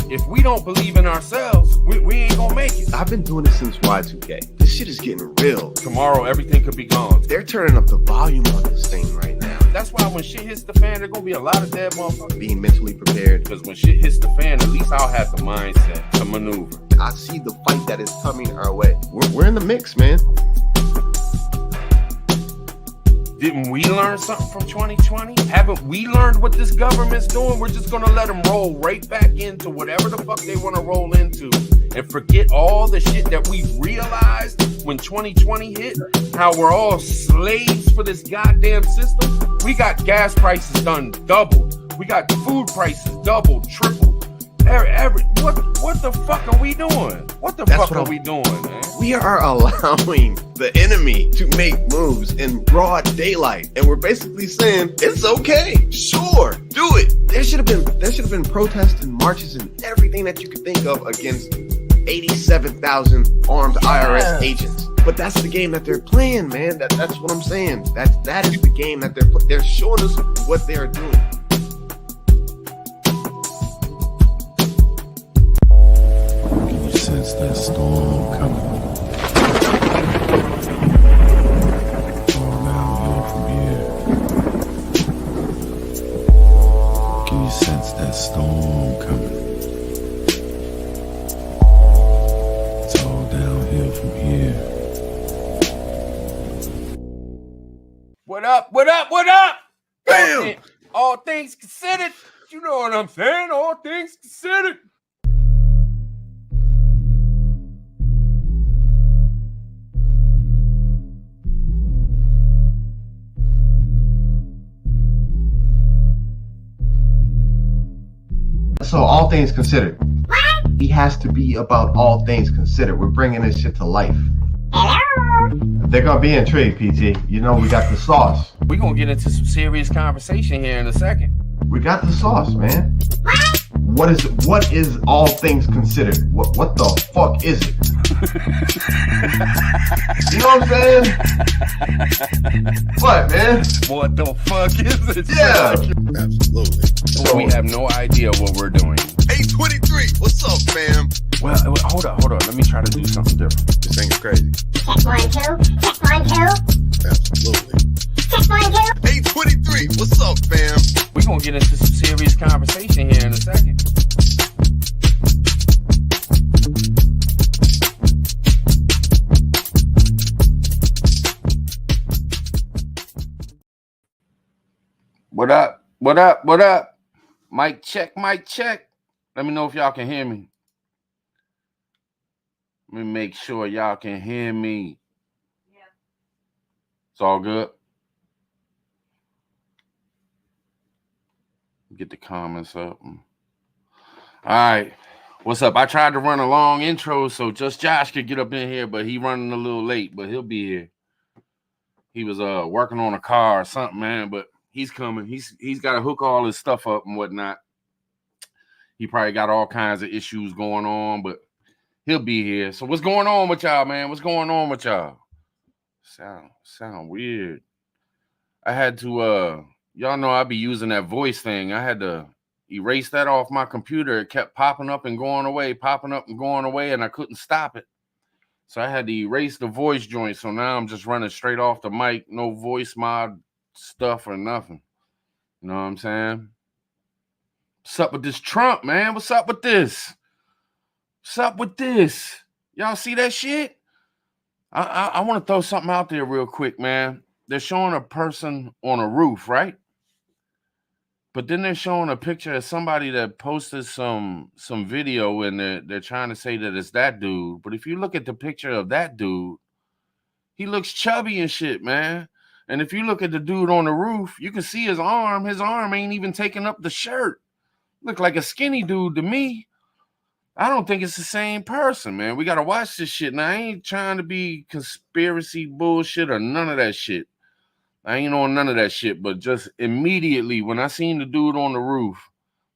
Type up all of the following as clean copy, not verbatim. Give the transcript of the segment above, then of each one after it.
If we don't believe in ourselves, we ain't gonna make it. I've been doing this since Y2K. This shit is getting real. Tomorrow, everything could be gone. They're turning up the volume on this thing right now. That's why when shit hits the fan, there's gonna be a lot of dead motherfuckers. Being mentally prepared. Because when shit hits the fan, at least I'll have the mindset to maneuver. I see the fight that is coming our way. We're in the mix, man. Didn't we learn something from 2020? Haven't we learned what this government's doing? We're just gonna let them roll right back into whatever the fuck they want to roll into and forget all the shit that we realized when 2020 hit, how we're all slaves for this goddamn system. We got gas prices done doubled. We got food prices doubled, tripled. What the fuck are we doing? What the fuck are we doing, man? We are allowing the enemy to make moves in broad daylight, and we're basically saying it's okay. Sure, do it. There should have been protests and marches and everything that you could think of against 87,000 armed IRS agents. But that's the game that they're playing, man. That's what I'm saying. That is the game that they're showing us what they're doing. Sense that storm coming. All downhill from here. Can you sense that storm coming? It's all downhill from here. What up? What up? What up? Bam! All things considered. You know what I'm saying? All things considered. So all things considered, he has to be about all things considered. We're bringing this shit to life. Hello. They're gonna be intrigued, PT. You know we got the sauce. We're gonna get into some serious conversation here in a second. We got the sauce, man. What is all things considered? What the fuck is it? You know what I'm saying? What, man? What the fuck is it? Yeah. Absolutely. So we have no idea what we're doing. 823, what's up, fam? Well, hold on. Let me try to do something different. This thing's crazy. Check 1, 2. Check 1, 2. Absolutely. Check 1, 2. 823, what's up, fam? We're gonna get into some serious conversation here in a second. What up? What up? What up? Mic check, mic check. Let me know if y'all can hear me. Let me make sure y'all can hear me. Yeah. It's all good. Get the comments up. All right. What's up? I tried to run a long intro so just Josh could get up in here, but he running a little late, but he'll be here. He was working on a car or something, man, but he's coming. He's got to hook all his stuff up and whatnot. He probably got all kinds of issues going on, but he'll be here. So what's going on with y'all, man? What's going on with y'all? Sound weird. I had to y'all know I be using that voice thing. I had to erase that off my computer. It kept popping up and going away, and I couldn't stop it. So I had to erase the voice joint. So now I'm just running straight off the mic, no voice mod stuff or nothing. You know what I'm saying? What's up with this Trump, man? What's up with this? What's up with this? Y'all see that shit? I want to throw something out there real quick, man. They're showing a person on a roof, right? But then they're showing a picture of somebody that posted some video, and they're trying to say that it's that dude. But if you look at the picture of that dude, he looks chubby and shit, man. And if you look at the dude on the roof, you can see his arm. His arm ain't even taking up the shirt. Look like a skinny dude to me. I don't think it's the same person, man. We got to watch this shit. Now, I ain't trying to be conspiracy bullshit or none of that shit. I ain't on none of that shit, but just immediately when I seen the dude on the roof,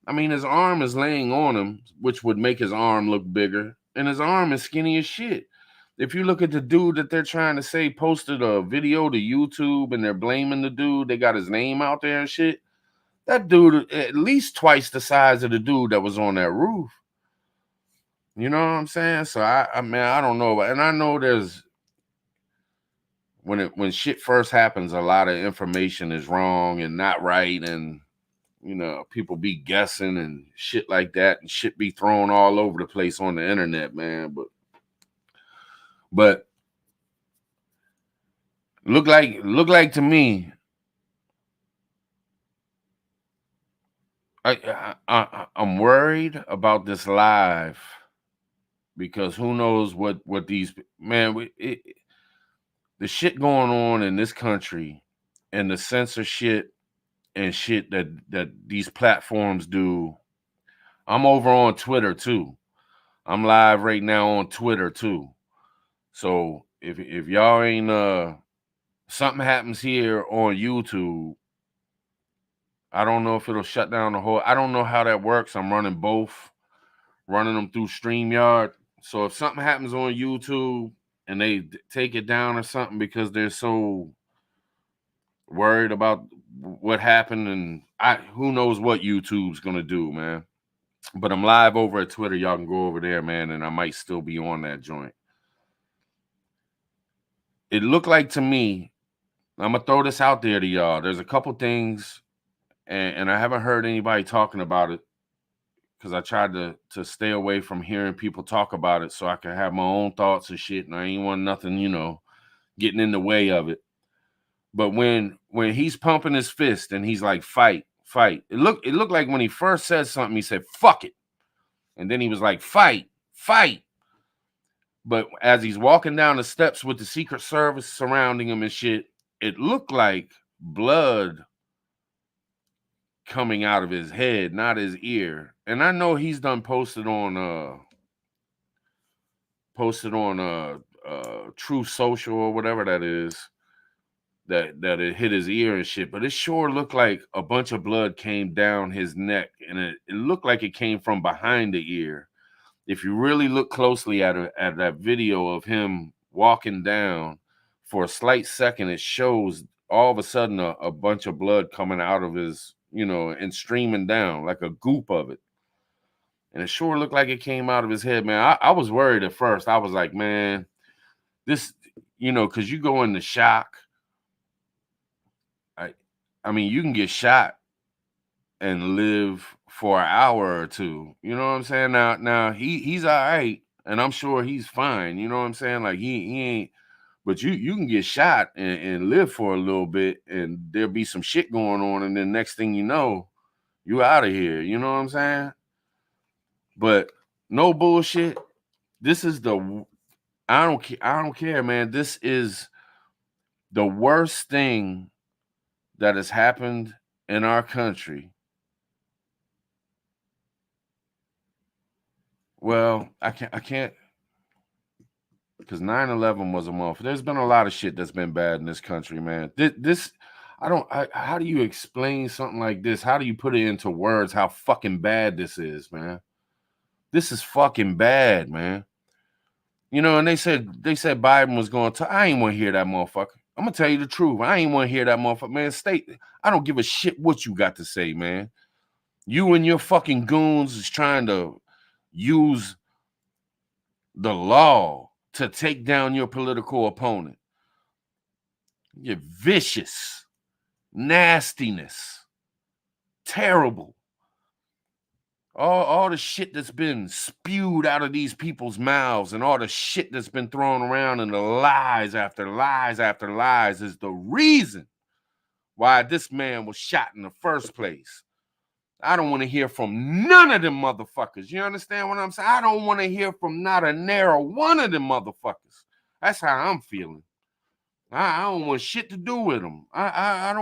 I mean, his arm is laying on him, which would make his arm look bigger, and his arm is skinny as shit. If you look at the dude that they're trying to say posted a video to YouTube and they're blaming the dude, they got his name out there and shit, that dude at least twice the size of the dude that was on that roof. You know what I'm saying? So I mean, I don't know, and I know there's when shit first happens, a lot of information is wrong and not right, and you know, people be guessing and shit like that, and shit be thrown all over the place on the internet, man. But look like to me, I'm worried about this live because who knows what these man the shit going on in this country and the censorship and shit that these platforms do. I'm over on Twitter too. I'm live right now on Twitter too. So if y'all ain't something happens here on YouTube, I don't know if it'll shut down the whole. I don't know how that works. I'm running both, running them through StreamYard. So if something happens on YouTube and they take it down or something because they're so worried about what happened, and who knows what YouTube's gonna do, man. But I'm live over at Twitter. Y'all can go over there, man, and I might still be on that joint. It looked like to me, I'm gonna throw this out there to y'all. There's a couple things, and I haven't heard anybody talking about it because I tried to stay away from hearing people talk about it so I can have my own thoughts and shit, and I ain't want nothing, getting in the way of it. But when he's pumping his fist and he's like, fight, fight. It looked like when he first said something, he said, fuck it. And then he was like, fight, fight. But as he's walking down the steps with the Secret Service surrounding him and shit, it looked like blood coming out of his head, not his ear. And I know he's done posted on True Social or whatever that is, that it hit his ear and shit. But it sure looked like a bunch of blood came down his neck, and it looked like it came from behind the ear. If you really look closely at that video of him walking down, for a slight second, it shows all of a sudden a bunch of blood coming out of his, and streaming down like a goop of it. And it sure looked like it came out of his head, man. I was worried at first. I was like, man, this, because you go into shock. I mean, you can get shot and live for an hour or two. You know what I'm saying? Now he's all right, and I'm sure he's fine. You know what I'm saying? Like he ain't, but you can get shot and live for a little bit, and there'll be some shit going on, and then next thing you know, you out of here. You know what I'm saying? But no bullshit. This is I don't care, man. This is the worst thing that has happened in our country. Well, I can't, because 9/11 was a month. There's been a lot of shit that's been bad in this country, man. How do you explain something like this? How do you put it into words how fucking bad this is, man? This is fucking bad, man. And they said Biden was going to, I ain't want to hear that motherfucker. I'm going to tell you the truth. I ain't want to hear that motherfucker, man. I don't give a shit what you got to say, man. You and your fucking goons is trying to use the law to take down your political opponent. You're vicious, nastiness, terrible. All the shit that's been spewed out of these people's mouths and all the shit that's been thrown around and the lies after lies after lies is the reason why this man was shot in the first place. I don't want to hear from none of them motherfuckers. You understand what I'm saying? I don't want to hear from not a narrow one of them motherfuckers. That's how I'm feeling. I don't want shit to do with them. I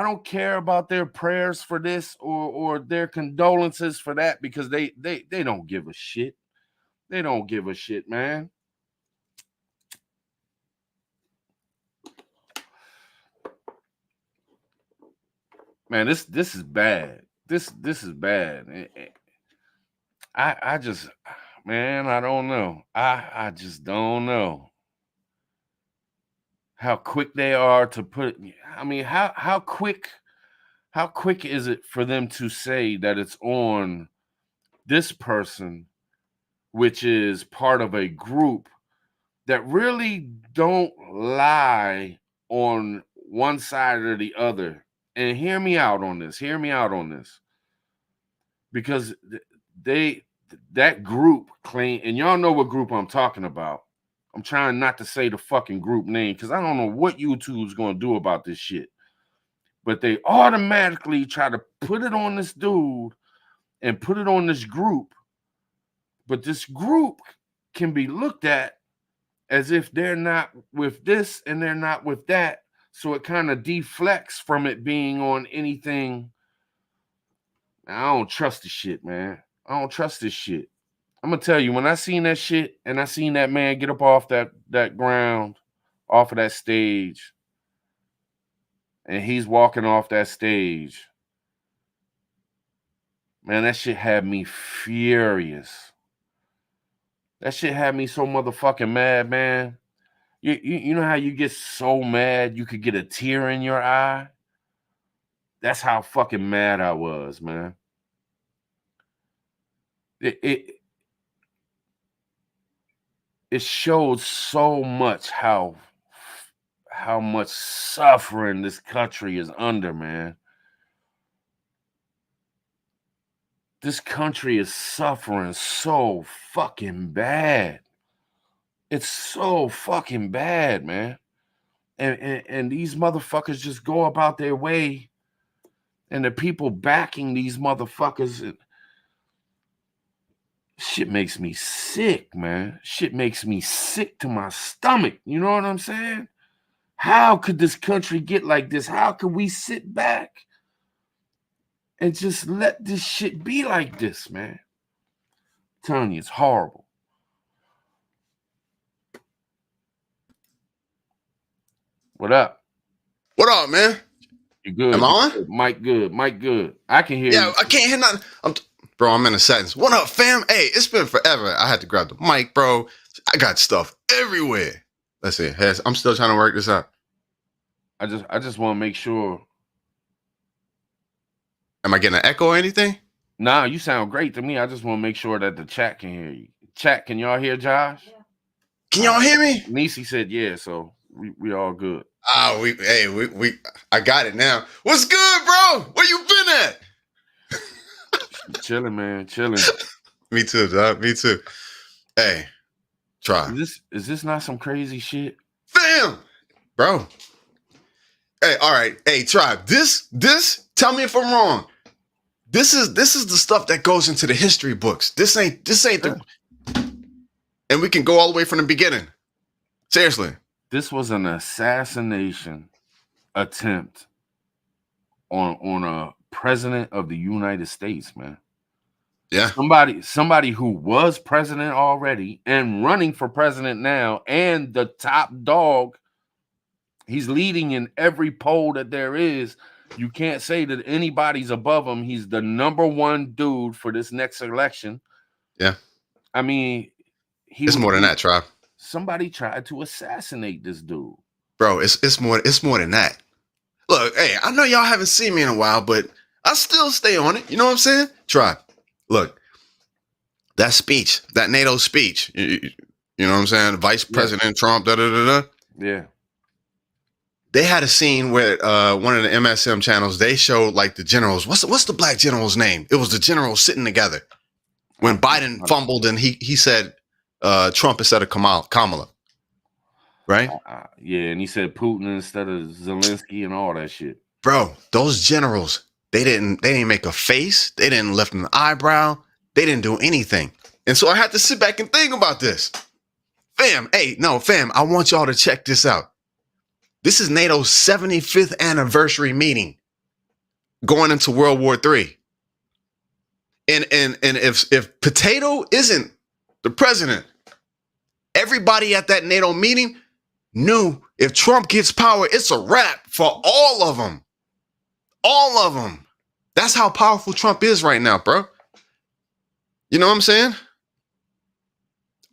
don't care about their prayers for this or their condolences for that, because they don't give a shit. They don't give a shit, man. Man, this is bad. This is bad. I just, man, I don't know. I just don't know how quick they are to put. I mean, how quick is it for them to say that it's on this person which is part of a group that really don't lie on one side or the other. And hear me out on this. Hear me out on this. Because that group claim, and y'all know what group I'm talking about. I'm trying not to say the fucking group name because I don't know what YouTube's gonna do about this shit. But they automatically try to put it on this dude and put it on this group. But this group can be looked at as if they're not with this and they're not with that. So it kind of deflects from it being on anything. I don't trust this shit, man. I don't trust this shit. I'm gonna tell you, when I seen that shit and I seen that man get up off that ground, off of that stage, and he's walking off that stage, man, that shit had me furious. That shit had me so motherfucking mad, man. You know how you get so mad you could get a tear in your eye? That's how fucking mad I was, man. It showed so much how much suffering this country is under, man. This country is suffering so fucking bad. It's so fucking bad, man. And these motherfuckers just go about their way, and the people backing these motherfuckers, shit makes me sick, man. Shit makes me sick to my stomach. You know what I'm saying? How could this country get like this? How could we sit back and just let this shit be like this, man? I'm telling you, it's horrible. What up? What up, man? You good? Am I on? Mike good. Mike good. I can hear you. Yeah, I can't hear nothing. Bro, I'm in a sentence. What up, fam? Hey, it's been forever. I had to grab the mic, bro. I got stuff everywhere. Let's see. I'm still trying to work this out. I just want to make sure. Am I getting an echo or anything? Nah, you sound great to me. I just want to make sure that the chat can hear you. Chat, can y'all hear Josh? Yeah. Can y'all hear me? Nisi said yeah, so we all good. I got it now. What's good, bro? Where you been at? Chilling, man. Chilling. Me too, dog. Me too. Hey, try. Is this not some crazy shit? Fam! Bro. Hey, all right. Hey, tribe. This, tell me if I'm wrong. This is the stuff that goes into the history books. This ain't the. And we can go all the way from the beginning. Seriously. This was an assassination attempt on a president of the United States, man. Yeah. Somebody who was president already and running for president now, and the top dog. He's leading in every poll that there is. You can't say that anybody's above him. He's the number one dude for this next election. Yeah. I mean, it's more than that, tribe. Somebody tried to assassinate this dude. Bro, it's more than that. Look, hey, I know y'all haven't seen me in a while, but I still stay on it. You know what I'm saying? Tribe. Look, that speech, that NATO speech, you know what I'm saying? Vice President Trump, Yeah. They had a scene where one of the MSM channels, they showed like the generals. What's the black general's name? It was the generals sitting together when Biden fumbled and he said Trump instead of Kamala. Right? Yeah, and he said Putin instead of Zelensky and all that shit. Bro, those generals, they didn't make a face. They didn't lift an eyebrow. They didn't do anything. And so I had to sit back and think about this. Fam, I want y'all to check this out. This is NATO's 75th anniversary meeting going into World War III. And if Potato isn't the president, everybody at that NATO meeting knew if Trump gets power, it's a wrap for all of them. All of them. That's how powerful Trump is right now, bro. You know what I'm saying?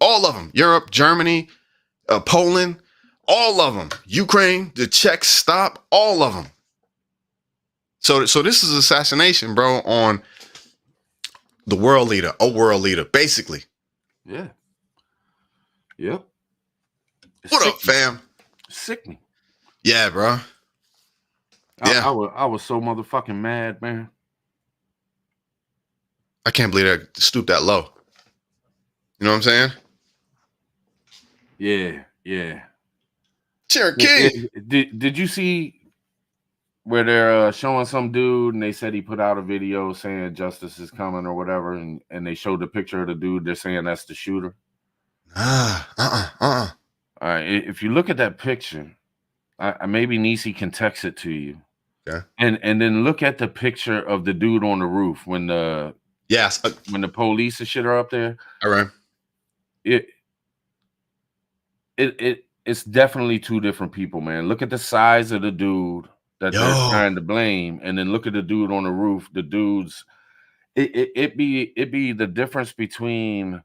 All of them. Europe, Germany, Poland, all of them. Ukraine, the Czechs stop, all of them. So this is assassination, bro, on the world leader, a world leader, basically. Yeah. Yep. It's What up, sickening. fam? Sickening. Yeah, bro. Yeah. I was so motherfucking mad, man. I can't believe I stooped that low. You know what I'm saying? Yeah. Cherokee. Did you see where they're showing some dude and they said he put out a video saying justice is coming or whatever, and they showed the picture of the dude, they're saying that's the shooter? All right, if you look at that picture, I maybe Nisi can text it to you. Okay. And then look at the picture of the dude on the roof when the police and shit are up there. All right. It's definitely two different people, man. Look at the size of the dude that they're trying to blame, and then look at the dude on the roof. The dude's it be the difference between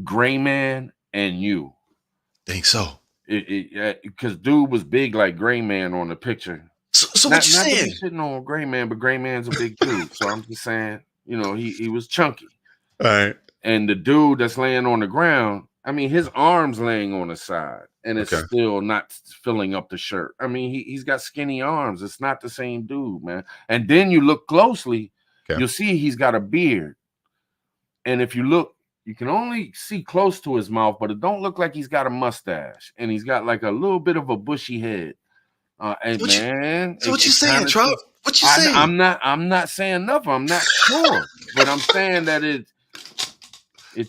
Gray Man and you. Think so. Because dude was big like Gray Man on the picture. So what you saying? Not to be sitting on Gray Man, but Gray Man's a big dude. So I'm just saying, he was chunky. All right. And the dude that's laying on the ground, I mean, his arm's laying on the side, and it's still not filling up the shirt. I mean, he's got skinny arms. It's not the same dude, man. And then you look closely, you'll see he's got a beard. And if you look, you can only see close to his mouth, but it don't look like he's got a mustache. And he's got like a little bit of a bushy head. And so what you saying, Trump? What you saying? I'm not saying nothing. I'm not sure, but I'm saying that it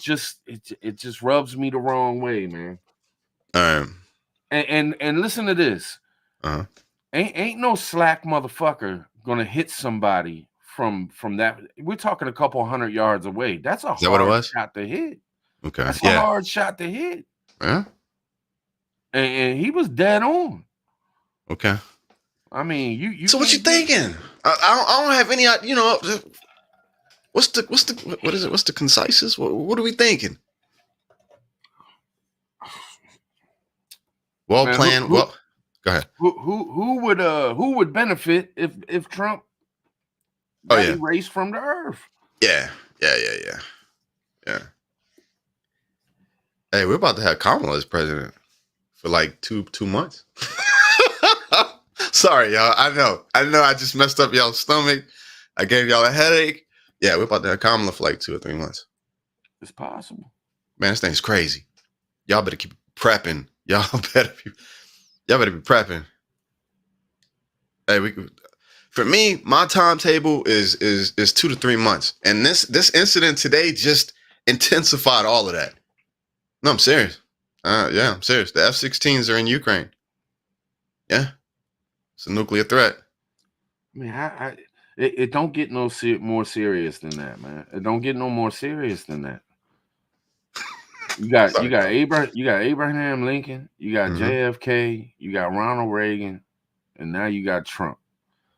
just rubs me the wrong way, man. All right. And listen to this. Ain't no slack motherfucker gonna hit somebody from that. We're talking a couple 100 yards away. That's a hard shot to hit. Okay. That's a hard shot to hit. Yeah. And he was dead on. Okay. I mean, you. So what you thinking? I don't have any. What's the conciseness? What are we thinking? Well planned. Well, go ahead. Who would benefit if Trump got erased from the earth? Yeah. Hey, we're about to have Kamala as president for like two months. Sorry, y'all. I know. I just messed up y'all's stomach. I gave y'all a headache. Yeah, we're about to have Kamala for like 2 or 3 months. It's possible. Man, this thing's crazy. Y'all better keep prepping. Y'all better be prepping. Hey, for me, my timetable is 2 to 3 months, and this incident today just intensified all of that. No, I'm serious. Yeah, I'm serious. The F-16s are in Ukraine. Yeah, it's a nuclear threat. I mean, it don't get no more serious than that, man. It don't get no more serious than that. You got Abraham Lincoln, you got JFK, you got Ronald Reagan, and now you got Trump.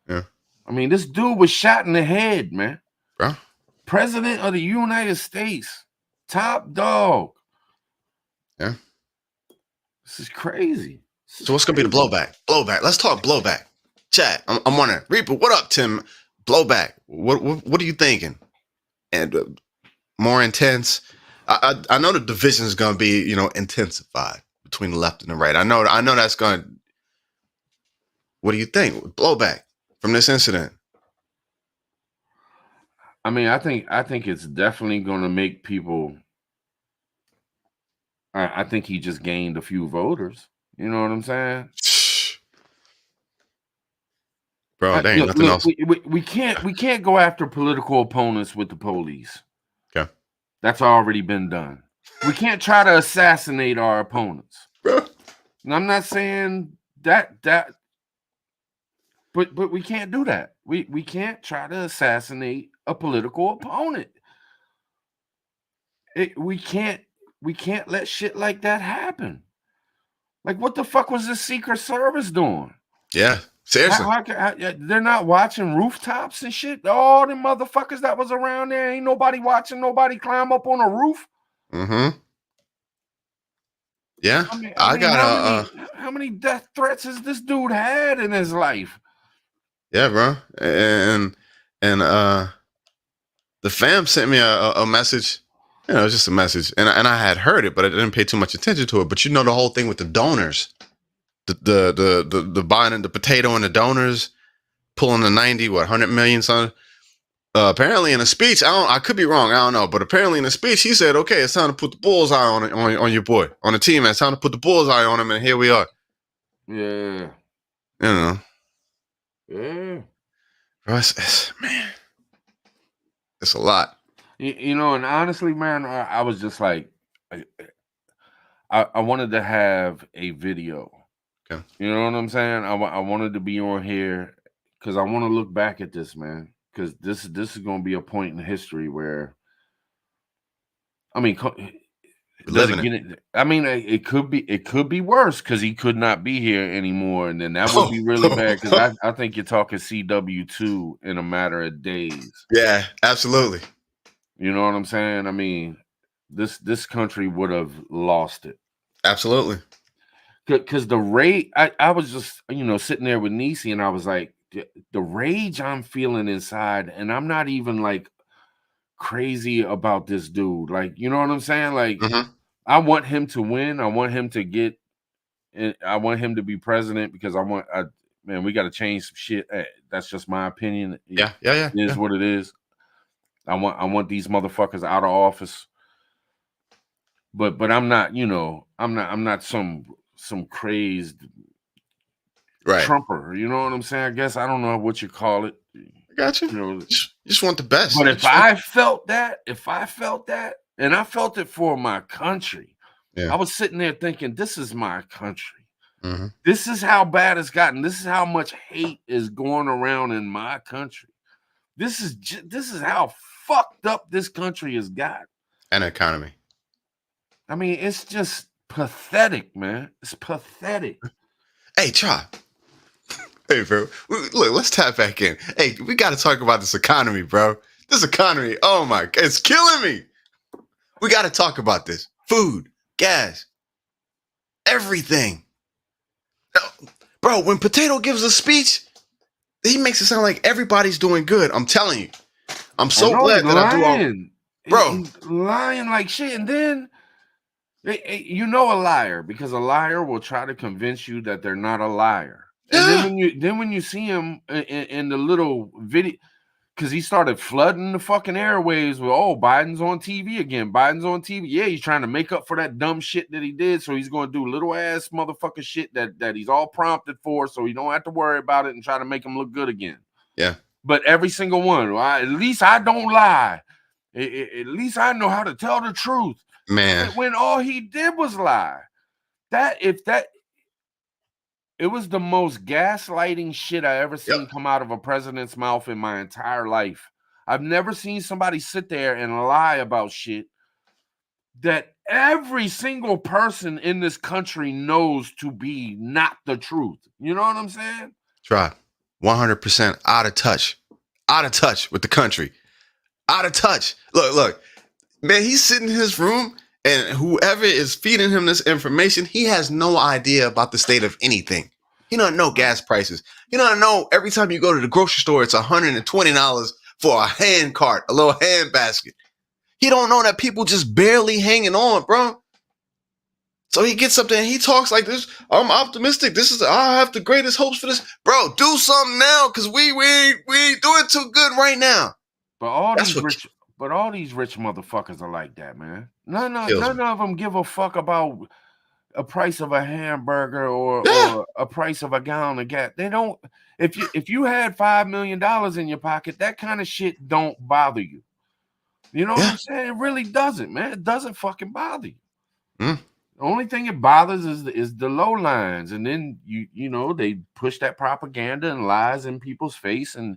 Yeah. I mean, this dude was shot in the head, man. Bro. President of the United States, top dog. Yeah. This is crazy. So what's gonna be the blowback? Let's talk blowback. Chat. I'm wondering. Reaper, what up, Tim? Blowback. What are you thinking? And more intense. I know the division is gonna be intensified between the left and the right. I know that's gonna. What do you think? Blowback from this incident. I mean, I think it's definitely gonna make people. I think he just gained a few voters. You know what I'm saying? Bro, there ain't nothing else. We can't go after political opponents with the police. Okay. That's already been done. We can't try to assassinate our opponents. Bro. And I'm not saying that but we can't do that. We can't try to assassinate a political opponent. We can't let shit like that happen. Like, what the fuck was the Secret Service doing? Yeah, seriously. They're not watching rooftops and shit. All the motherfuckers that was around there, ain't nobody watching nobody climb up on a roof. Mm-hmm. Yeah, I got how many death threats has this dude had in his life? Yeah, bro, and the fam sent me a message. You know, it's just a message, and I had heard it, but I didn't pay too much attention to it. But you know, the whole thing with the donors, the buying the potato and the donors pulling the 100 million, son. Apparently, in a speech, I could be wrong, I don't know, but apparently in a speech, he said, "Okay, it's time to put the bullseye on your boy, on the team. Man. It's time to put the bullseye on him, and here we are." Yeah. You know, Yeah. man, it's a lot. You know, and honestly, man, I was just like, I wanted to have a video. Okay. You know what I'm saying? I wanted to be on here because I want to look back at this, man. Because this is going to be a point in history where, I mean, does it get it? I mean, it could be worse because he could not be here anymore, and then that would be really bad. Because I think you're talking CW2 in a matter of days. Yeah, absolutely. You know what I'm saying? I mean, this country would have lost it. Absolutely. Because the rage, I was just, you know, sitting there with Niecy, and I was like, the rage I'm feeling inside, and I'm not even like crazy about this dude. Like, you know what I'm saying? Like, I want him to win. I want him to get, and I want him to be president because man, we got to change some shit. That's just my opinion. Yeah. It is what it is. I want these motherfuckers out of office. But I'm not, you know, I'm not some crazed Trumper. You know what I'm saying? I guess I don't know what you call it. I got you. You know, just want the best. But if I felt that, and I felt it for my country, I was sitting there thinking, this is my country. This is how bad it's gotten. This is how much hate is going around in my country. This is how fucked up this country has got. An economy. I mean, it's just pathetic, man. It's pathetic. Hey, Chop. Hey, bro. Look, let's tap back in. Hey, we got to talk about this economy, bro. This economy, oh my God, it's killing me. We got to talk about this. Food, gas, everything. Bro, when Potato gives a speech, he makes it sound like everybody's doing good. I'm telling you. I'm so glad that I do all... Bro. He's lying like shit. And then, you know, a liar, because a liar will try to convince you that they're not a liar. And then when you see him in the little video, because he started flooding the fucking airwaves with, oh, Biden's on TV again. Biden's on TV. Yeah, he's trying to make up for that dumb shit that he did. So he's going to do little ass motherfucker shit that he's all prompted for, so you don't have to worry about it and try to make him look good again. Yeah. But every single one, at least I don't lie. At least I know how to tell the truth. Man. When all he did was lie. It was the most gaslighting shit I ever seen come out of a president's mouth in my entire life. I've never seen somebody sit there and lie about shit that every single person in this country knows to be not the truth. You know what I'm saying? Try 100% out of touch with the country. Out of touch. Look, man, he's sitting in his room, and whoever is feeding him this information, he has no idea about the state of anything. He don't know gas prices. He don't know every time you go to the grocery store, it's $120 for a hand cart, a little hand basket. He don't know that people just barely hanging on, bro. So he gets up there and he talks like this. I'm optimistic. I have the greatest hopes for this. Bro, do something now, because we ain't doing too good right now. But all these rich motherfuckers are like that, man. None of them give a fuck about a price of a hamburger or a price of a gallon of gas. They don't. If you had $5 million in your pocket, that kind of shit don't bother you. You know what I'm saying? It really doesn't, man. It doesn't fucking bother you. The only thing it bothers is the low lines, and then you know they push that propaganda and lies in people's face, and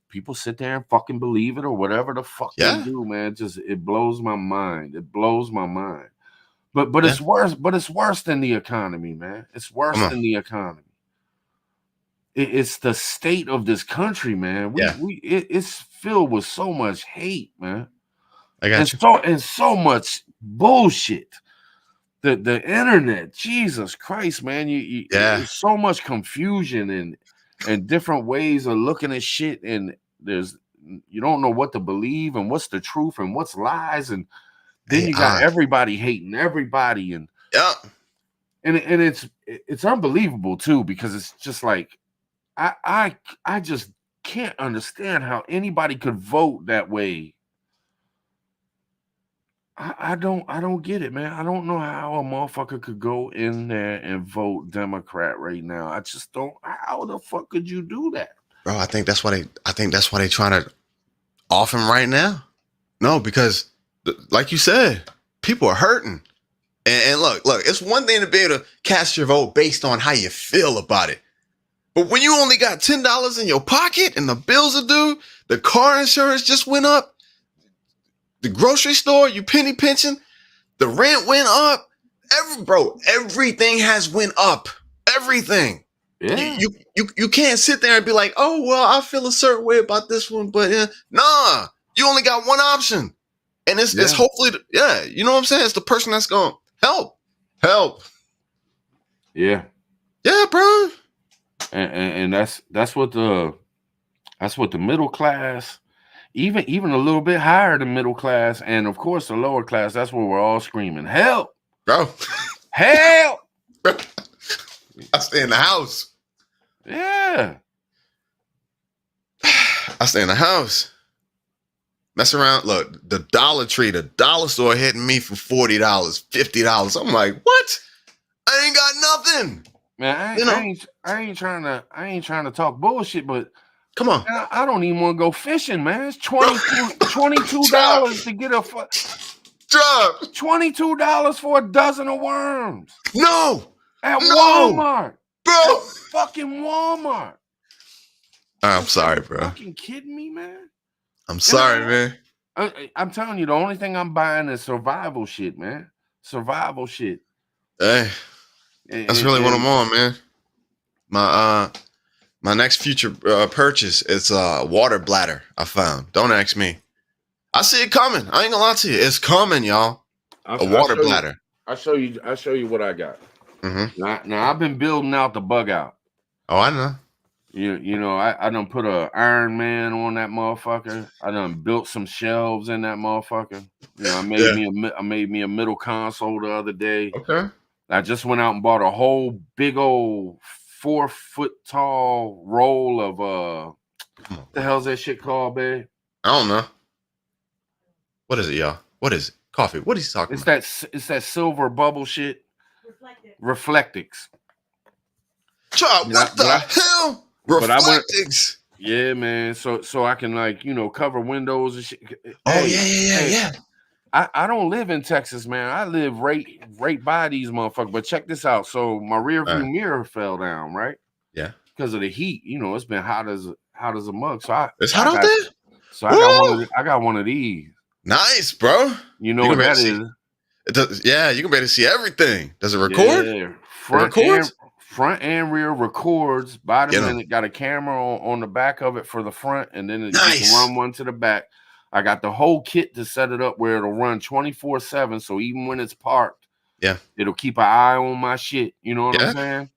people sit there and fucking believe it or whatever the fuck they do, man. It blows my mind. It blows my mind. But it's worse. But it's worse than the economy, man. It's worse than the economy. It's the state of this country, man. It's filled with so much hate, man. I got you. And so much bullshit. The internet, Jesus Christ, man. There's so much confusion and different ways of looking at shit, and you don't know what to believe and what's the truth and what's lies, and Then you got everybody hating everybody, and yeah. and it's unbelievable too, because it's just like I just can't understand how anybody could vote that way. I don't get it, man. I don't know how a motherfucker could go in there and vote Democrat right now. I just don't. How the fuck could you do that, Bro? I think that's why they trying to off him right now. No, because like you said, people are hurting. And look, it's one thing to be able to cast your vote based on how you feel about it. But when you only got $10 in your pocket and the bills are due, the car insurance just went up, the grocery store, you penny pinching, the rent went up. Everything has went up. Everything. yeah. You can't sit there and be like, oh, well, I feel a certain way about this one, but nah, you only got one option. And it's hopefully, you know what I'm saying? It's the person that's going to help. Yeah. Yeah, bro. And that's what the middle class, even a little bit higher than middle class, and of course the lower class, that's where we're all screaming, help, bro. Help. I stay in the house. Yeah. I stay in the house. Mess around. Look, the Dollar Tree, the dollar store hitting me for $40, $50. I'm like, what? I ain't got nothing. Man, I ain't trying to talk bullshit, but come on. Man, I don't even want to go fishing, man. It's $22 to get drop. $22 for a dozen of worms. No. At Walmart. Bro. At fucking Walmart. I'm sorry, bro. Fucking kidding me, man? I'm sorry, man. I'm telling you, the only thing I'm buying is survival shit, man. Survival shit. Hey, that's really what I'm on, man. My next future purchase is a water bladder I found. Don't ask me. I see it coming. I ain't gonna lie to you. It's coming, y'all. A water bladder. I'll show you what I got. Mm-hmm. Now I've been building out the bug out. Oh, I know. You know, I done put a Iron Man on that motherfucker. I done built some shelves in that motherfucker. You know, I made me a middle console the other day. Okay. I just went out and bought a whole big old 4 foot tall roll of what the hell's that shit called, babe? I don't know. What is it, y'all? What is it? Coffee. What is he talking about? It's that silver bubble shit. Reflectix. What the hell? Reflectix. Yeah, man. So I can, like, you know, cover windows and shit. Oh, yeah. I don't live in Texas, man. I live right by these motherfuckers. But check this out. So my rear view mirror fell down, right? Yeah. Because of the heat. You know, it's been hot as a mug. So it's hot out there? So I got one of these. Nice, bro. You know what that is? It does, yeah, you can better see everything. Does it record? Yeah. Front and rear records by the minute. Got a camera on the back of it for the front, and then you can run one to the back. I got the whole kit to set it up where it'll run 24/7. So even when it's parked, it'll keep an eye on my shit. You know what I'm saying?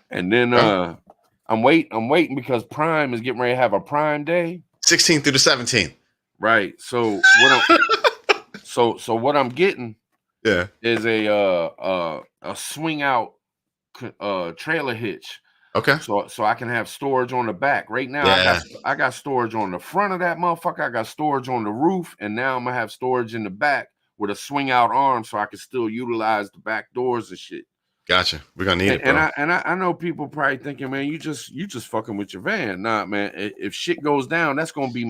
And then I'm waiting because Prime is getting ready to have a Prime Day, 16th through the 17th. Right. So what I'm getting is a swing out trailer hitch. Okay. So I can have storage on the back. Right now I got storage on the front of that motherfucker. I got storage on the roof, and now I'm gonna have storage in the back with a swing out arm so I can still utilize the back doors and shit. Gotcha. We're gonna need it, bro. And I know people probably thinking, man, you just fucking with your van. Nah, man. If shit goes down, that's gonna be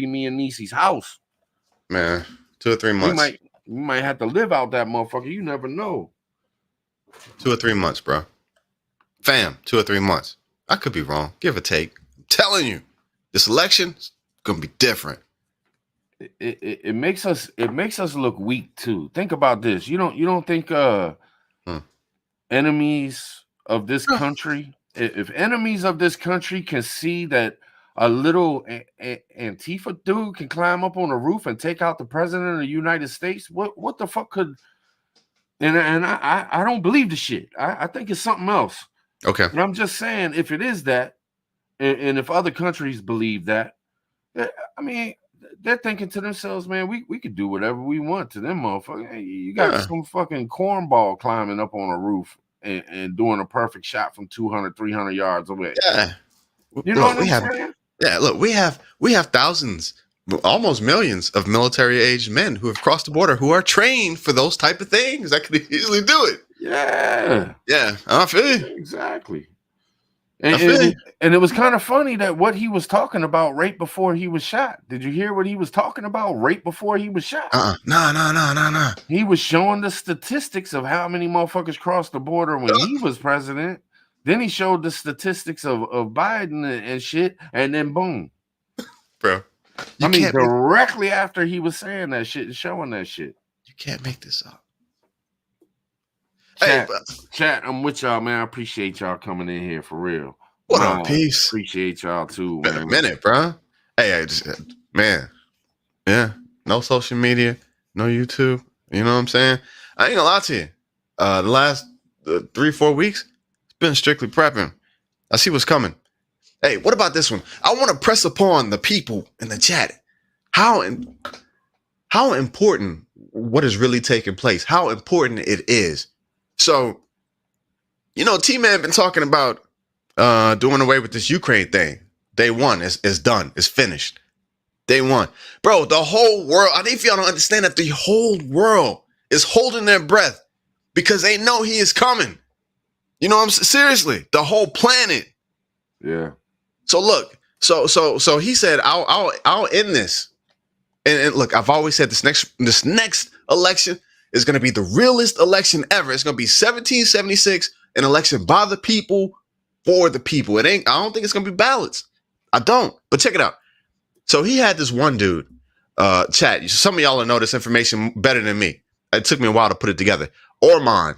me and Niecy's house. Man, 2 or 3 months. We might have to live out that motherfucker. You never know. 2 or 3 months, bro. Fam, 2 or 3 months. I could be wrong. Give or take. I'm telling you, this election's gonna be different. It makes us look weak too. Think about this. You don't think enemies of this country, if enemies of this country can see that a little Antifa dude can climb up on a roof and take out the president of the United States, what the fuck could? And I don't believe the shit. I think it's something else. Okay. And I'm just saying, if it is that, and if other countries believe that, I mean, they're thinking to themselves, man, we could do whatever we want to them motherfuckers. Hey, you got Yeah. some fucking cornball climbing up on a roof and doing a perfect shot from 200, 300 yards away. Yeah. You know Look, what I'm saying? Yeah, look, we have thousands, almost millions of military-aged men who have crossed the border who are trained for those type of things that could easily do it. Yeah. Yeah, I feel you. Exactly. I feel you. And it was kind of funny that what he was talking about right before he was shot. Did you hear what he was talking about right before he was shot? No. He was showing the statistics of how many motherfuckers crossed the border when he was president. Then he showed the statistics of Biden and shit, and then boom. Bro. I mean, directly after he was saying that shit and showing that shit. You can't make this up. Chat, I'm with y'all, man. I appreciate y'all coming in here for real. What up, peace? Appreciate y'all too, Been man. a minute, bro. Hey, man. Yeah. No social media, no YouTube. You know what I'm saying? I ain't gonna lie to you. The last 3-4 weeks, it's been strictly prepping. I see what's coming. Hey, what about this one? I want to press upon the people in the chat. How important what is really taking place, how important it is. So, T-Man been talking about doing away with this Ukraine thing. Day one is done. It's finished. Day one. Bro, the whole world, I think y'all don't understand that the whole world is holding their breath because they know he is coming. You know what I'm saying? Seriously, the whole planet. Yeah. So look, so he said, I'll end this. And look, I've always said this next election is going to be the realest election ever. It's going to be 1776, an election by the people, for the people. I don't think it's going to be ballots. I don't. But check it out. So he had this one dude, chat. Some of y'all will know this information better than me. It took me a while to put it together. Orman.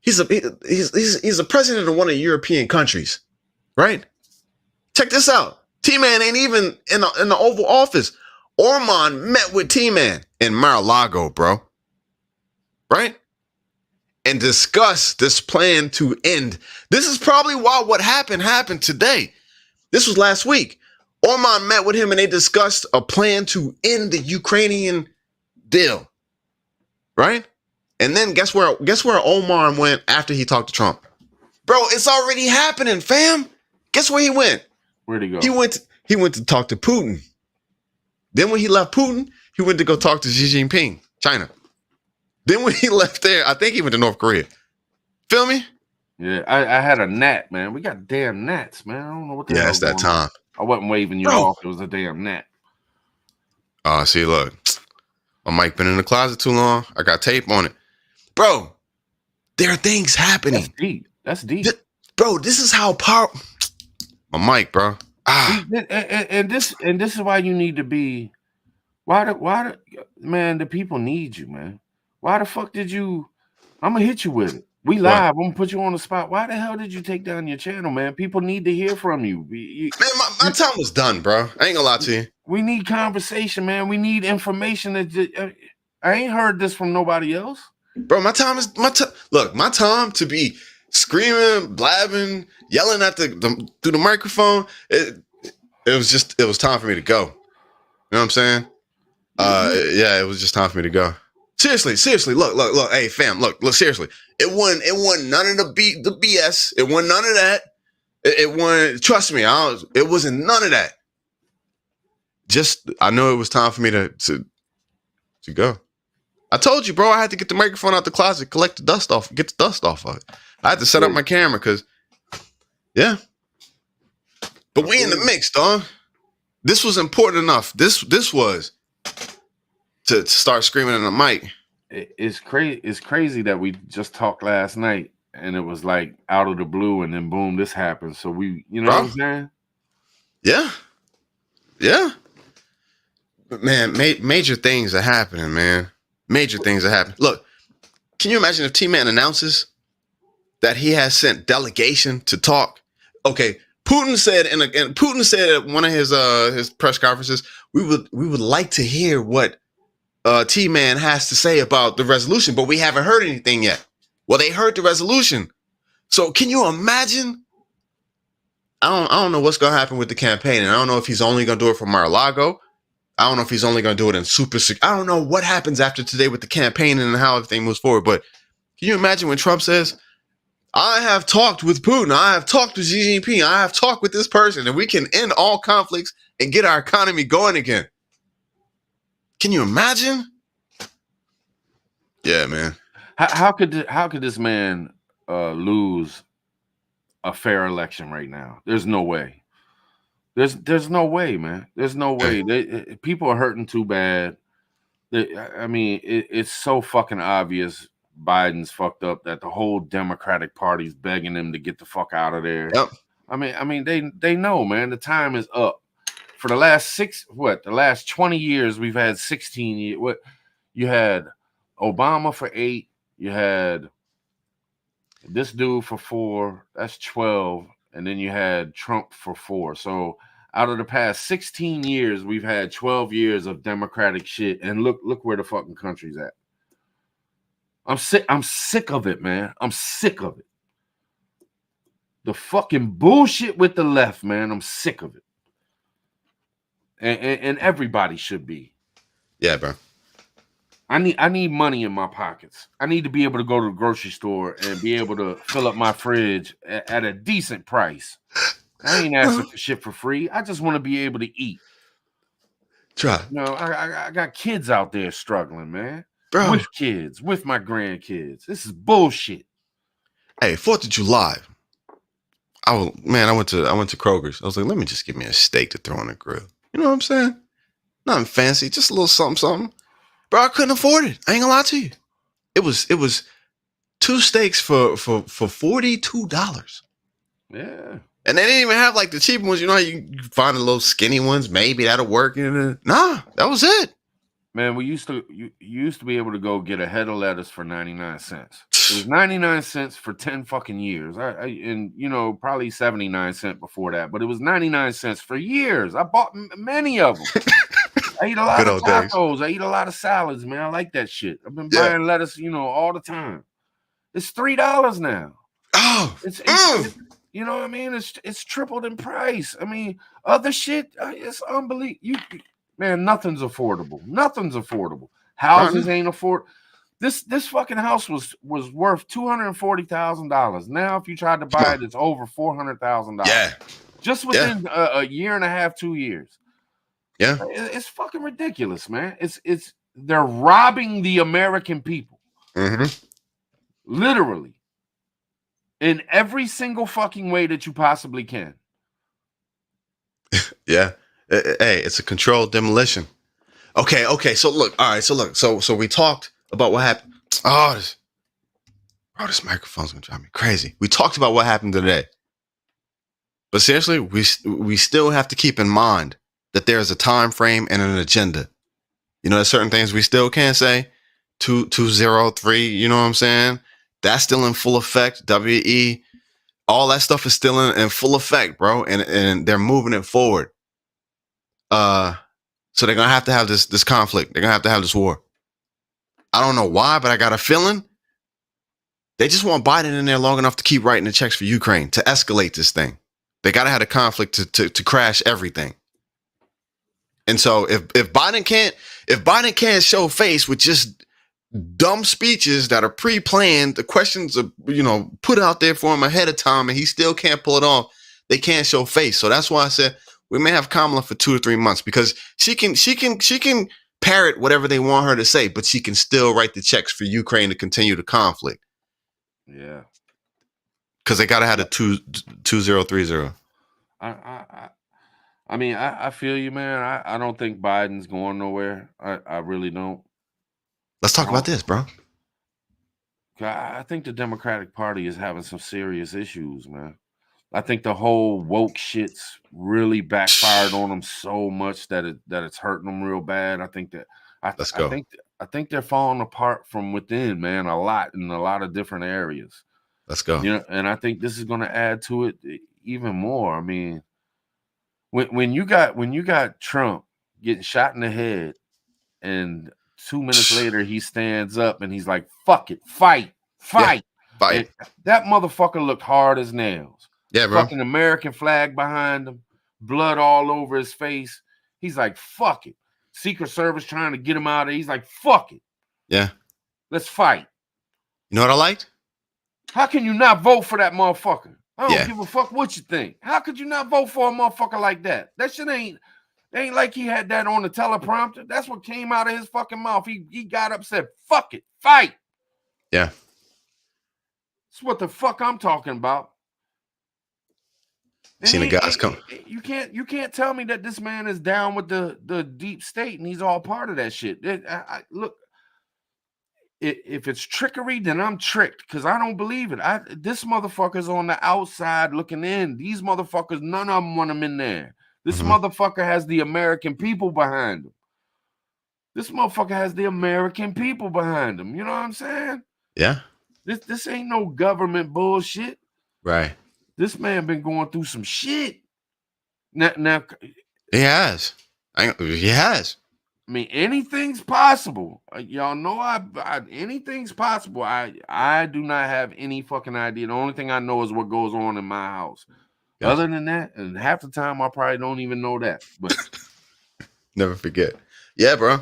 He's a president of one of the European countries, right? Check this out. T-Man ain't even in the Oval Office. Orman met with T-Man in Mar-a-Lago, bro. Right? And discussed this plan to end. This is probably why what happened today. This was last week. Orman met with him and they discussed a plan to end the Ukrainian deal. Right? And then guess where Omar went after he talked to Trump? Bro, it's already happening, fam. Guess where he went? Where'd he go? He went to talk to Putin. Then when he left Putin, he went to go talk to Xi Jinping, China. Then when he left there, I think he went to North Korea. Feel me? Yeah, I had a gnat, man. We got damn gnats, man. I don't know what the hell. Yeah, it's that time. I wasn't waving you off. It was a damn gnat. See, look. My mic been in the closet too long. I got tape on it. Bro, there are things happening. That's deep. Bro, this is how powerful. My mic, bro. And this is why you need to be. Man, the people need you, man. Why the fuck did you? I'm gonna hit you with it. We live. I'm gonna put you on the spot. Why the hell did you take down your channel, man? People need to hear from you. Man, my time was done, bro. I ain't gonna lie to you. We need conversation, man. We need information. I ain't heard this from nobody else. Bro, my time. Look, my time to be screaming, blabbing, yelling at through the microphone. It was time for me to go. You know what I'm saying? Yeah, it was just time for me to go. Seriously. Look. Hey, fam, look. Seriously. It wasn't none of the BS. It wasn't none of that. It wasn't. Trust me, it wasn't none of that. Just I know it was time for me to go. I told you, bro. I had to get the microphone out the closet, get the dust off of it. I had to set up my camera because, yeah. But we in the mix, dog. This was important enough. This was to start screaming in the mic. It's crazy. It's crazy that we just talked last night and it was like out of the blue, and then boom, this happened. So what I'm saying? Yeah. But man, major things are happening, man. Major things are happening. Look, can you imagine if T-Man announces that he has sent delegation to talk? Okay, Putin said at one of his press conferences, we would like to hear what T-Man has to say about the resolution, but we haven't heard anything yet. Well, they heard the resolution. So can you imagine I don't know what's gonna happen with the campaign, and I don't know if he's only gonna do it for Mar-a-Lago. I don't know if he's only gonna do it in I don't know what happens after today with the campaign and how everything moves forward. But can you imagine when Trump says, I have talked with Putin, I have talked with Xi Jinping, I have talked with this person, and we can end all conflicts and get our economy going again. Can you imagine? Yeah, man. How could this man lose a fair election right now? There's no way. There's no way, man. There's no way. People are hurting too bad. I mean, it's so fucking obvious Biden's fucked up that the whole Democratic Party's begging him to get the fuck out of there. Yep. I mean, they know, man. The time is up. For the last the last 20 years, we've had 16 years. What you had Obama for 8, you had this dude for 4, that's 12, and then you had Trump for 4. So out of the past 16 years, we've had 12 years of Democratic shit, and look where the fucking country's at. I'm sick of it, man. I'm sick of it. The fucking bullshit with the left, man. I'm sick of it. And everybody should be. Yeah, bro. I need money in my pockets. I need to be able to go to the grocery store and be able to fill up my fridge at a decent price. I ain't asking for shit for free. I just want to be able to eat. Try. You know, I got kids out there struggling, man. Bro. With kids, with my grandkids. This is bullshit. Hey, 4th of July. I went to Kroger's. I was like, let me just get me a steak to throw on the grill. You know what I'm saying? Nothing fancy, just a little something. Bro, I couldn't afford it. I ain't gonna lie to you. It was 2 steaks for $42. Yeah. And they didn't even have like the cheap ones. You know how you find the little skinny ones, maybe that'll work. Nah, that was it. Man, you used to be able to go get a head of lettuce for 99 cents. It was 99 cents for 10 fucking years. And probably 79 cents before that, but it was 99 cents for years. I bought many of them. I eat a lot of tacos. I eat a lot of salads, man. I like that shit. I've been buying lettuce, all the time. It's $3 now. Oh, it's you know what I mean? It's tripled in price. I mean, other shit, it's unbelievable. Man, nothing's affordable. Nothing's affordable. Houses ain't affordable. This fucking house was worth $240,000. Now, if you tried to buy it, it's over $400,000. Yeah, just within a year and a half, 2 years. Yeah, it's fucking ridiculous, man. They're robbing the American people, literally, in every single fucking way that you possibly can. Yeah. Hey, it's a controlled demolition. Okay. So look, all right. So we talked about what happened. Oh, this microphone's gonna drive me crazy. We talked about what happened today, but seriously, we still have to keep in mind that there's a time frame and an agenda. There's certain things we still can't say. 203. You know what I'm saying? That's still in full effect. WE, all that stuff is still in full effect, bro, and they're moving it forward. So they're gonna have to have this conflict. They're gonna have to have this war. I don't know why, but I got a feeling they just want Biden in there long enough to keep writing the checks for Ukraine to escalate this thing. They gotta have a conflict to crash everything. And so if Biden can't show face with just dumb speeches that are pre-planned, the questions are put out there for him ahead of time, and he still can't pull it off, they can't show face. So that's why I said we may have Kamala for 2 or 3 months, because she can parrot whatever they want her to say, but she can still write the checks for Ukraine to continue the conflict. Yeah, because they gotta have the 2030. I mean, I feel you, man. I don't think Biden's going nowhere. I really don't. Let's talk about this, bro. I think the Democratic Party is having some serious issues, man. I think the whole woke shit's really backfired on them so much that it's hurting them real bad. I think that Let's go. I think they're falling apart from within, man, a lot in a lot of different areas. Let's go. And I think this is going to add to it even more. I mean, when you got Trump getting shot in the head, and 2 minutes later he stands up and he's like, "Fuck it, fight." Yeah, fight. That motherfucker looked hard as nails. Yeah, bro. Fucking American flag behind him, blood all over his face. He's like, fuck it. Secret Service trying to get him out of there. He's like, fuck it. Yeah. Let's fight. You know what I liked? How can you not vote for that motherfucker? I don't Yeah. give a fuck what you think. How could you not vote for a motherfucker like that? That shit ain't like he had that on the teleprompter. That's what came out of his fucking mouth. He got up, said, fuck it, fight. Yeah. That's what the fuck I'm talking about. And Seen the guys come. You can't tell me that this man is down with the deep state and he's all part of that shit. Look, if it's trickery, then I'm tricked because I don't believe it. This motherfucker's on the outside looking in. These motherfuckers, none of them want him in there. This motherfucker has the American people behind him. This motherfucker has the American people behind him. You know what I'm saying? Yeah. This ain't no government bullshit. Right. This man been going through some shit. Now He has. He has. I mean, anything's possible. Y'all know anything's possible. I do not have any fucking idea. The only thing I know is what goes on in my house. Gotcha. Other than that, and half the time I probably don't even know that. But Never forget. Yeah, bro.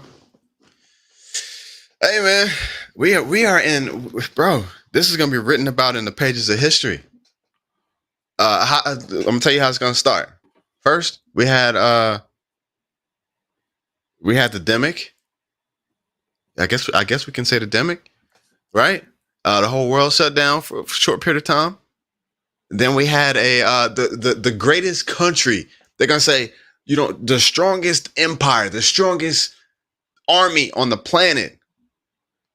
Hey, man. We are in, bro. This is gonna be written about in the pages of history. I'm gonna tell you how it's gonna start. First, we had the demic. I guess we can say the demic, right? The whole world shut down for a short period of time. Then we had the greatest country. They're gonna say, the strongest empire, the strongest army on the planet.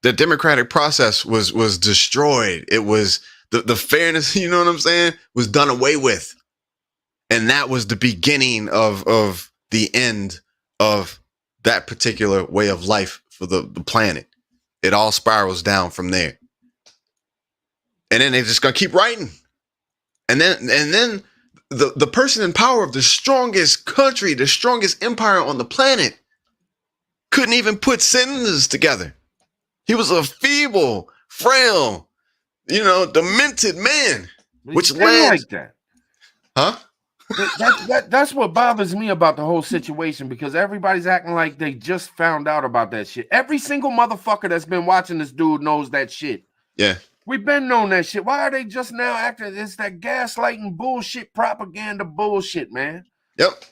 The democratic process was destroyed. It was the fairness, you know what I'm saying, was done away with. And that was the beginning of the end of that particular way of life for the planet. It all spirals down from there. And then they're just gonna keep writing. And then the person in power of the strongest country, the strongest empire on the planet, couldn't even put sentences together. He was a feeble, frail, demented man. Which led like that. Huh? That's what bothers me about the whole situation, because everybody's acting like they just found out about that shit. Every single motherfucker that's been watching this dude knows that shit. Yeah. We've been knowing that shit. Why are they just now acting? It's that gaslighting bullshit, propaganda bullshit, man. Yep.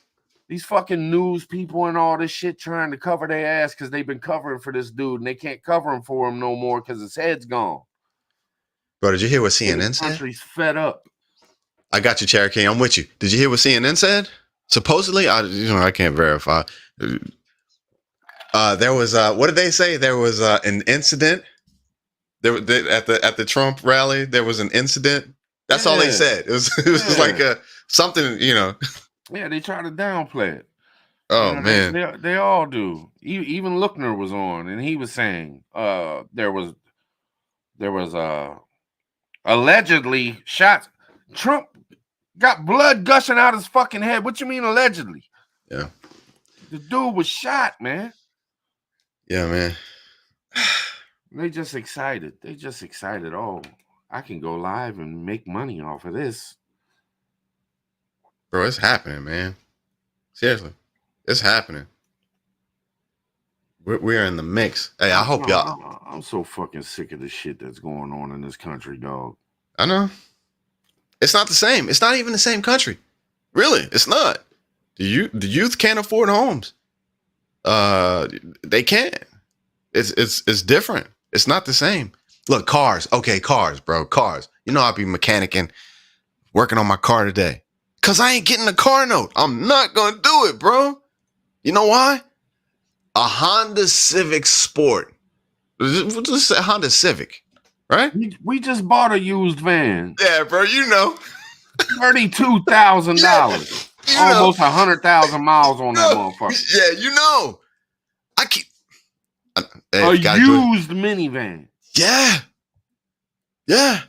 These fucking news people and all this shit trying to cover their ass because they've been covering for this dude and they can't cover him for him no more because his head's gone. Bro, did you hear what CNN The said? country's fed up. I got you, Cherokee. I'm with you. Did you hear what CNN said? Supposedly, I can't verify. There was what did they say? There was an incident. At the Trump rally, there was an incident. That's all they said. It was just like something, Yeah, they try to downplay it. Oh man, they all do. Even Lookner was on, and he was saying there was allegedly shots. Trump got blood gushing out his fucking head. What you mean allegedly? Yeah, the dude was shot, man. Yeah, man. They just excited. Oh, I can go live and make money off of this. Bro, it's happening, man. Seriously, it's happening. We're in the mix. Hey, I hope y'all. I'm so fucking sick of the shit that's going on in this country, dog. I know. It's not the same. It's not even the same country. Really, it's not. The youth can't afford homes. They can't. It's different. It's not the same. Look, cars. Okay, cars, bro. Cars. I'll be mechanicking, working on my car today. Cause I ain't getting a car note. I'm not gonna do it, bro. You know why? A Honda Civic Sport. Let's say Honda Civic, right? We just bought a used van. Yeah, bro. $32,000. Almost 100,000 miles on that motherfucker. Yeah, I keep a used minivan. Yeah. Yeah.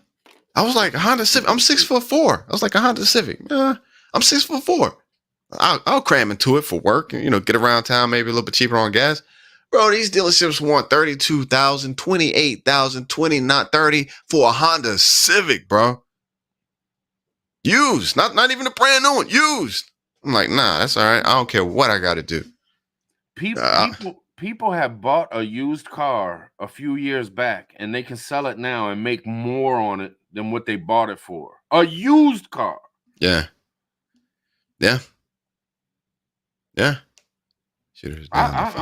I was like, a Honda Civic. I'm 6'4". I was like, a Honda Civic. I'm 6'4". I'll cram into it for work and, get around town, maybe a little bit cheaper on gas. Bro, these dealerships want $32,000, $28,000, $20, not $30 for a Honda Civic, bro. Used, not even a brand new one. Used. I'm like, nah, that's all right. I don't care what I got to do. People have bought a used car a few years back, and they can sell it now and make more on it than what they bought it for. A used car. Yeah. I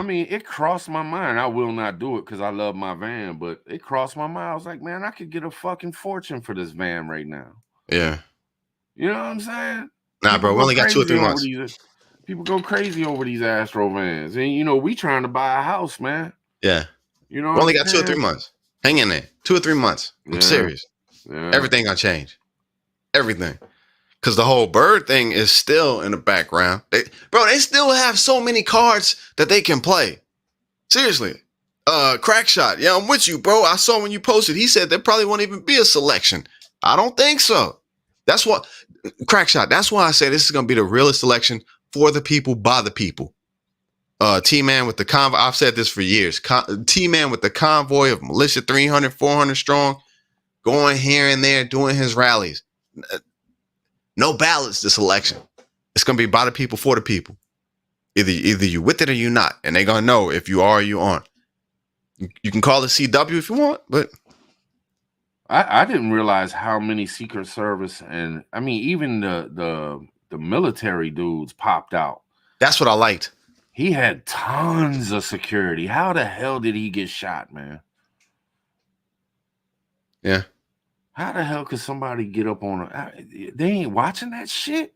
mean, it crossed my mind. I will not do it because I love my van, but it crossed my mind. I was like, man, I could get a fucking fortune for this van right now. Yeah. You know what I'm saying? Nah, bro, we only got 2 or 3 months. People go crazy over these Astro vans. And, we trying to buy a house, man. Yeah. You know we only got 2 or 3 months. Hang in there. 2 or 3 months. I'm serious. Yeah. Everything gonna change. Everything. Because the whole bird thing is still in the background. They still have so many cards that they can play. Seriously. Crack shot. Yeah, I'm with you, bro. I saw when you posted, he said there probably won't even be a selection. I don't think so. That's what Crack shot. That's why I say this is gonna be the realest selection for the people, by the people. T-Man with the convoy. I've said this for years. T-Man with the convoy of militia 300, 400 strong, going here and there, doing his rallies. No ballots this election. It's going to be by the people, for the people. Either you with it or you not. And they're going to know if you are or you aren't. You can call it CW if you want, but I didn't realize how many Secret Service and I mean even the military dudes popped out. That's what I liked. He had tons of security. How the hell did he get shot, man? Yeah. How the hell could somebody get up on they ain't watching that shit?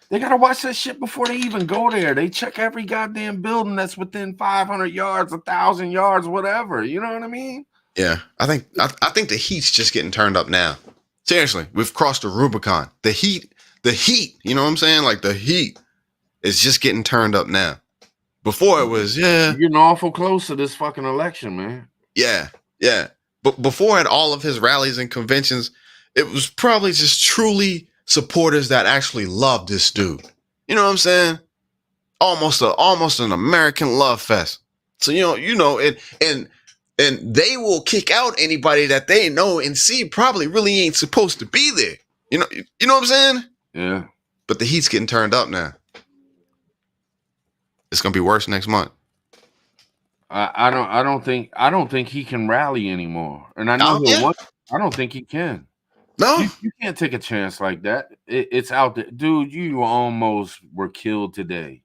They got to watch that shit before they even go there. They check every goddamn building that's within 500 yards, 1,000 yards, whatever. You know what I mean? Yeah. I think the heat's just getting turned up now. Seriously, we've crossed the Rubicon. The heat, you know what I'm saying? Like the heat is just getting turned up now. Before it was, You're getting awful close to this fucking election, man. Yeah. But before at all of his rallies and conventions, it was probably just truly supporters that actually loved this dude. You know what I'm saying? Almost an American love fest. So and they will kick out anybody that they know and see probably really ain't supposed to be there. You know what I'm saying? Yeah. But the heat's getting turned up now. It's gonna be worse next month. I don't think he can rally anymore. And I know I don't think he can. No, you can't take a chance like that. It's out there, dude. You almost were killed today.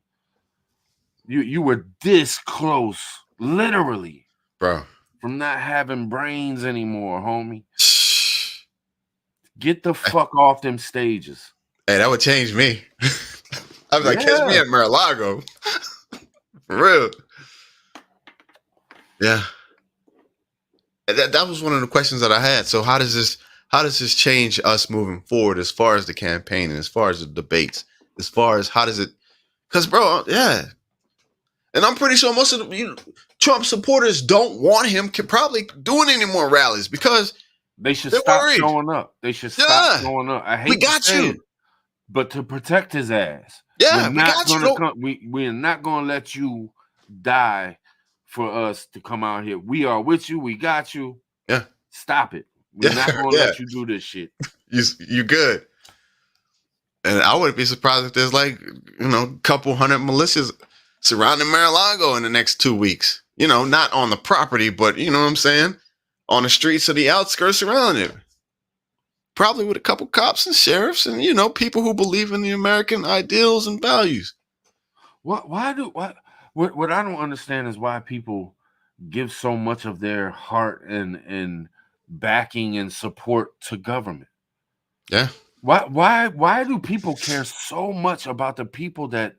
You were this close, literally, bro, from not having brains anymore, homie. Get the fuck off them stages. Hey, that would change me. I'd be like, catch me at Mar-a-Lago. For real. Yeah. That was one of the questions that I had. So how does this change us moving forward as far as the campaign and as far as the debates? As far as how does it, because bro, yeah. And I'm pretty sure most of the Trump supporters don't want him probably doing any more rallies because they should stop showing up. They should stop showing up. I hate we got you. It, but to protect his ass. Yeah, we're not gonna let you die for us to come out here. We are with you. We got you. Yeah. Stop it. We're not gonna let you do this shit. You good. And I wouldn't be surprised if there's like, a couple hundred militias surrounding Mar-a-Lago in the next 2 weeks. Not on the property, but you know what I'm saying? On the streets of the outskirts around it. Probably with a couple cops and sheriffs and, people who believe in the American ideals and values. What I don't understand is why people give so much of their heart and backing and support to government. Yeah. Why do people care so much about the people that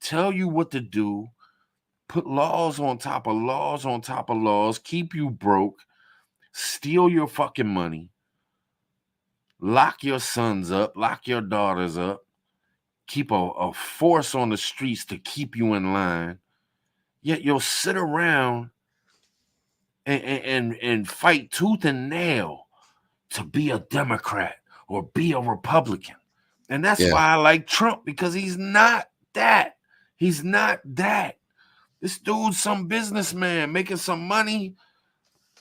tell you what to do, put laws on top of laws on top of laws, keep you broke, steal your fucking money, lock your sons up, lock your daughters up, keep a force on the streets to keep you in line, yet you'll sit around and fight tooth and nail to be a Democrat or be a Republican. And that's why I like Trump, because he's not that. He's not that. This dude's some businessman making some money.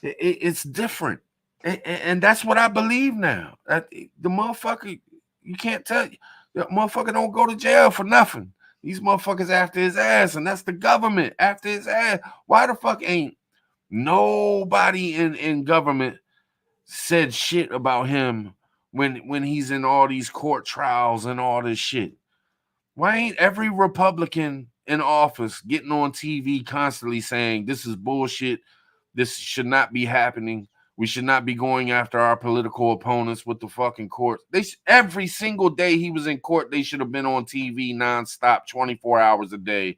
It's different. And that's what I believe now. The motherfucker, You can't tell. That motherfucker don't go to jail for nothing. These motherfuckers after his ass, and that's the government after his ass. Why the fuck ain't nobody in government said shit about him when he's in all these court trials and all this shit? Why ain't every Republican in office getting on TV constantly saying this is bullshit? This should not be happening. We should not be going after our political opponents with the fucking courts. Every single day he was in court, they should have been on TV nonstop, 24 hours a day,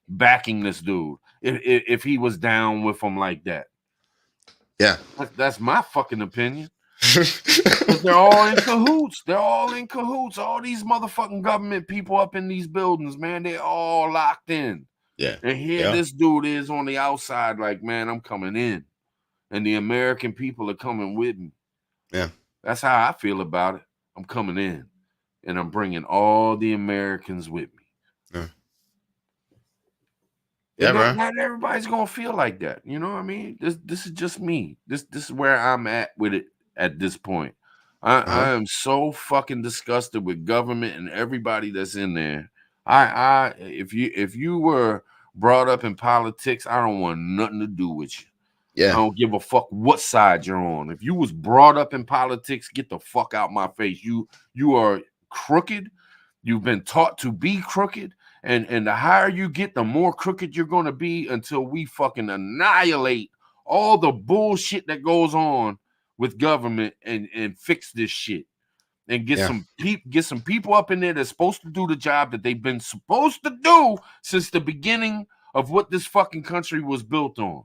backing this dude if he was down with them like that. Yeah. That's my fucking opinion. Because they're all in cahoots. They're all in cahoots. All these motherfucking government people up in these buildings, man, they all locked in. Yeah. And here this dude is on the outside like, man, I'm coming in. And the American people are coming with me. Yeah. That's how I feel about it. I'm coming in. And I'm bringing all the Americans with me. Yeah. Yeah, bro. Not everybody's going to feel like that. You know what I mean? This is just me. This is where I'm at with it at this point. I am so fucking disgusted with government and everybody that's in there. If you were brought up in politics, I don't want nothing to do with you. Yeah. I don't give a fuck what side you're on. If you was brought up in politics, get the fuck out my face. You are crooked. You've been taught to be crooked. And the higher you get, the more crooked you're going to be until we fucking annihilate all the bullshit that goes on with government and fix this shit. And get some people up in there that's supposed to do the job that they've been supposed to do since the beginning of what this fucking country was built on.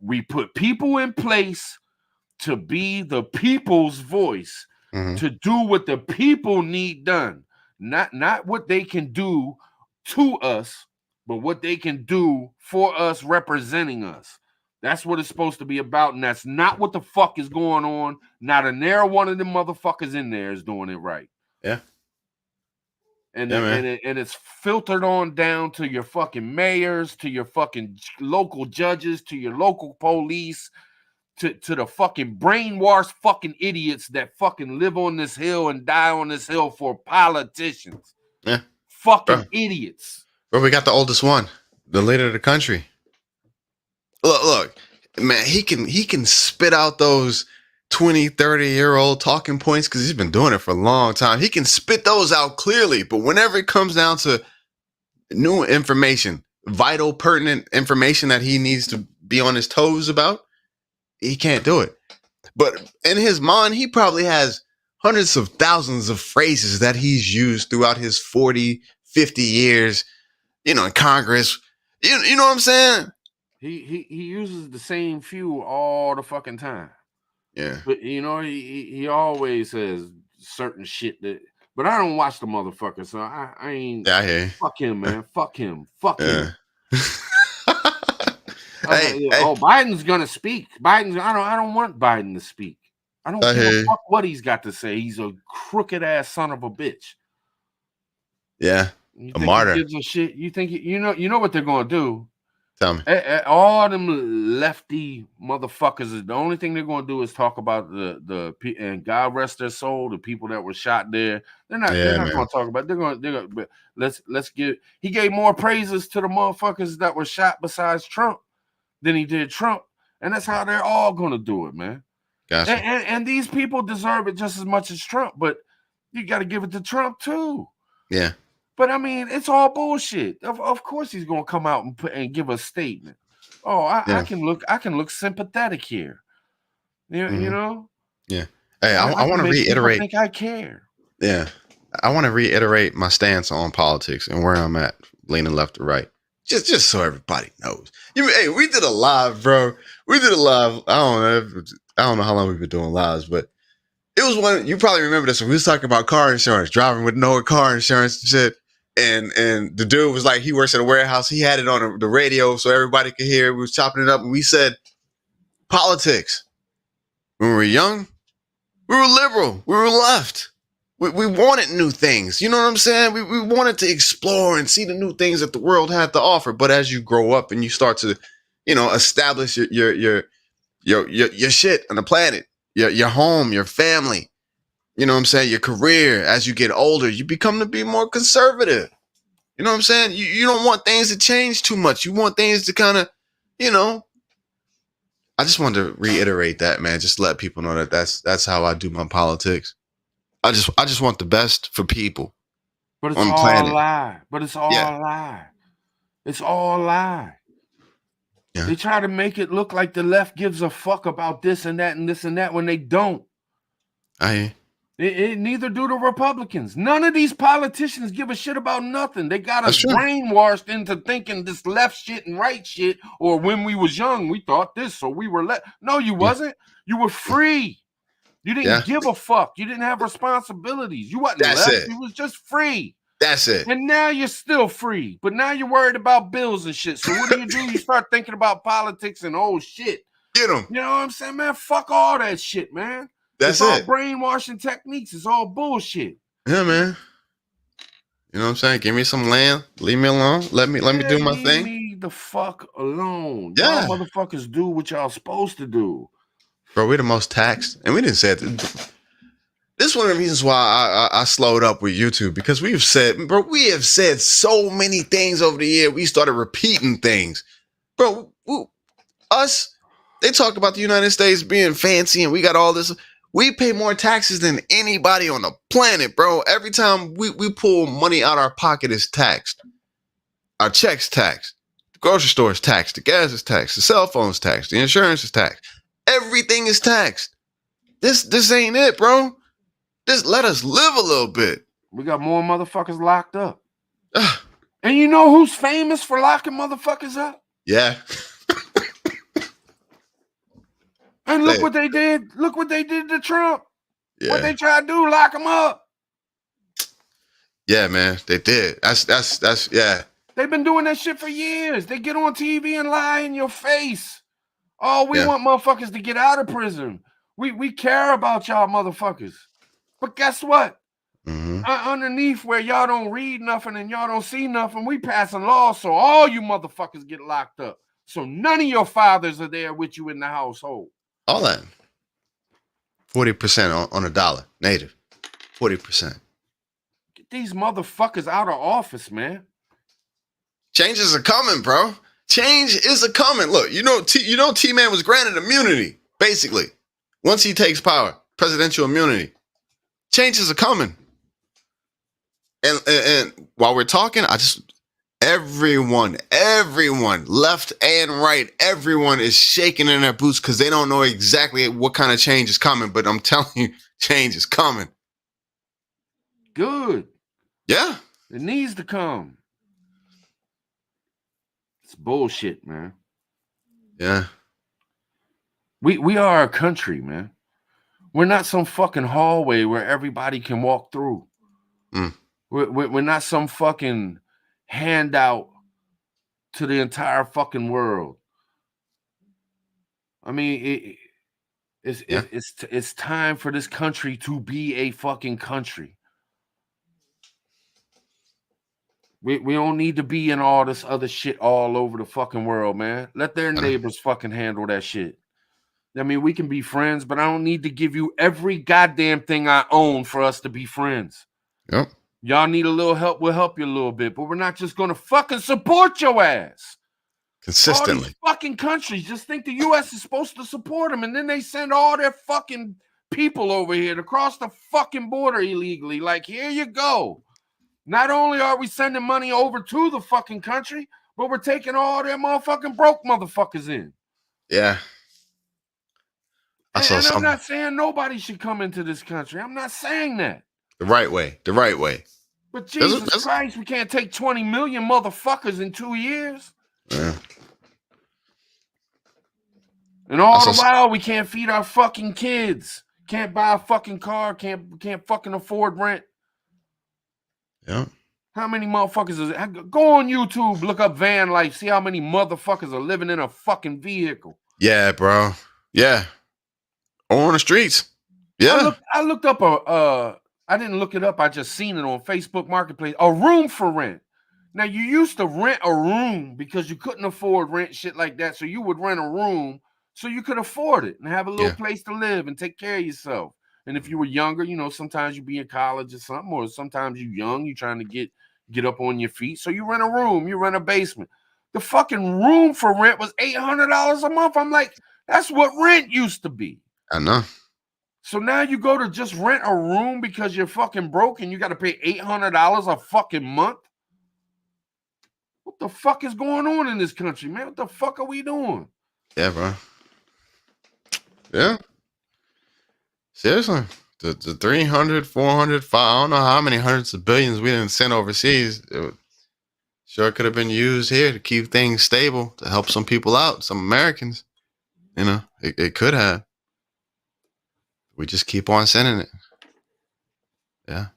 We put people in place to be the people's voice, to do what the people need done. Not what they can do to us, but what they can do for us, representing us. That's what it's supposed to be about, and that's not what the fuck is going on. Not a near one of them motherfuckers in there is doing it right. Yeah. And it's filtered on down to your fucking mayors, to your fucking local judges, to your local police, to the fucking brainwashed fucking idiots that fucking live on this hill and die on this hill for politicians. Yeah. Fucking idiots. Bro, we got the oldest one, the leader of the country. Look, man, he can spit out those 20, 30-year-old talking points because he's been doing it for a long time. He can spit those out clearly, but whenever it comes down to new information, vital, pertinent information that he needs to be on his toes about, he can't do it. But in his mind, he probably has hundreds of thousands of phrases that he's used throughout his 40, 50 years, in Congress. You know what I'm saying? He uses the same few all the fucking time. Yeah. But he always says certain shit that, but I don't watch the motherfucker, so I ain't. Yeah, I hear you. Fuck him, man. Fuck him. Fuck him. Hey, Biden's gonna speak. I don't want Biden to speak. I don't give a fuck what he's got to say. He's a crooked ass son of a bitch. Yeah. A martyr. He gives a shit? You think you know what they're gonna do? Tell me. All them lefty motherfuckers, the only thing they're going to do is talk about the and God rest their soul, the people that were shot there. They're not going to talk about. They're going to. But let's give. He gave more praises to the motherfuckers that were shot besides Trump than he did Trump, and that's how they're all going to do it, man. Gotcha. And these people deserve it just as much as Trump, but you got to give it to Trump too. Yeah. But I mean, it's all bullshit. Of course, he's gonna come out and give a statement. Oh, I can look sympathetic here. You know. Yeah. Hey, I want to reiterate. I think I care. Yeah, I want to reiterate my stance on politics and where I'm at, leaning left or right. Just so everybody knows. Hey, we did a live, bro. We did a live. I don't know how long we've been doing lives, but it was one. You probably remember this when we was talking about car insurance, driving with no car insurance and shit. And the dude was like, he works at a warehouse. He had it on the radio so everybody could hear. We was chopping it up, and we said, politics. When we were young, we were liberal. We were left. We wanted new things. You know what I'm saying? We wanted to explore and see the new things that the world had to offer. But as you grow up and you start to, establish your shit on the planet, your home, your family, you know what I'm saying, your career as you get older, you become to be more conservative. You know what I'm saying? You don't want things to change too much. You want things to kind of, you know. I just wanted to reiterate that, man. Just let people know that that's how I do my politics. I just want the best for people. But it's on the all planet. a lie. But it's all Yeah. a lie. It's all a lie. Yeah. They try to make it look like the left gives a fuck about this and that and this and that when they don't. Neither do the Republicans. None of these politicians give a shit about nothing. They got us That's true. brainwashed into thinking this left shit and right shit, or when we was young, we thought this, so we were left. No, you wasn't. You were free. You didn't give a fuck. You didn't have responsibilities. You wasn't That's left. it. You was just free. That's it. And now you're still free. But now you're worried about bills and shit. So what do? You start thinking about politics and oh shit. Get them. You know what I'm saying, man? Fuck all that shit, man. That's it's all it. brainwashing techniques. It's all bullshit. Yeah, man. You know what I'm saying? Give me some land. Leave me alone. Let me do my thing. Leave me the fuck alone. Yeah. Y'all motherfuckers do what y'all supposed to do. Bro, we're the most taxed. And we didn't say it. This is one of the reasons why I slowed up with YouTube, because we have said so many things over the year. We started repeating things. Bro, they talk about the United States being fancy and we got all this. We pay more taxes than anybody on the planet, bro. Every time we pull money out our pocket is taxed. Our check's taxed. The grocery store is taxed. The gas is taxed. The cell phone's taxed. The insurance is taxed. Everything is taxed. This ain't it, bro. Just let us live a little bit. We got more motherfuckers locked up. And you know who's famous for locking motherfuckers up? Yeah. And look what they did. Look what they did to Trump. Yeah. What they tried to do, lock him up. Yeah, man. They did. That's yeah. They've been doing that shit for years. They get on TV and lie in your face. Oh, we want motherfuckers to get out of prison. We care about y'all motherfuckers. But guess what? Mm-hmm. Underneath where y'all don't read nothing and y'all don't see nothing, we passing laws so all you motherfuckers get locked up. So none of your fathers are there with you in the household. All that. 40% on a dollar. Native. 40%. Get these motherfuckers out of office, man. Changes are coming, bro. Change is a coming. Look, you know T-Man was granted immunity, basically. Once he takes power, presidential immunity. Changes are coming. And while we're talking, everyone, left and right, everyone is shaking in their boots because they don't know exactly what kind of change is coming. But I'm telling you, change is coming. Good. Yeah. It needs to come. It's bullshit, man. Yeah. We are a country, man. We're not some fucking hallway where everybody can walk through. We're not some fucking handout to the entire fucking world. I mean, it's time for this country to be a fucking country. We don't need to be in all this other shit all over the fucking world, man. Let their neighbors fucking handle that shit. I mean, we can be friends, but I don't need to give you every goddamn thing I own for us to be friends. Yep. Y'all need a little help, we'll help you a little bit, but we're not just going to fucking support your ass. Consistently. All these fucking countries just think the U.S. is supposed to support them, and then they send all their fucking people over here to cross the fucking border illegally. Like, here you go. Not only are we sending money over to the fucking country, but we're taking all their motherfucking broke motherfuckers in. Yeah. I'm not saying nobody should come into this country. I'm not saying that. The right way. But Jesus Christ, we can't take 20 million motherfuckers in 2 years. Yeah. And all the while, we can't feed our fucking kids. Can't buy a fucking car. Can't fucking afford rent. Yeah. How many motherfuckers is it? Go on YouTube, look up van life, see how many motherfuckers are living in a fucking vehicle. Yeah, bro. Yeah. On the streets. Yeah. I looked up I didn't look it up, I just seen it on Facebook Marketplace. A room for rent. Now, you used to rent a room because you couldn't afford rent, shit like that. So you would rent a room so you could afford it and have a little place to live and take care of yourself. And if you were younger, you know, sometimes you be in college or something, or sometimes you young, you trying to get up on your feet. So you rent a room, you rent a basement. The fucking room for rent was $800 a month. I'm like, that's what rent used to be. I know. So now you go to just rent a room because you're fucking broke and you got to pay $800 a fucking month. What the fuck is going on in this country, man? What the fuck are we doing? Yeah, bro. Yeah. Seriously. The 300, 400, 5, I don't know how many hundreds of billions we didn't send overseas. Sure could have been used here to keep things stable, to help some people out, some Americans. You know, it could have. We just keep on sending it. Yeah.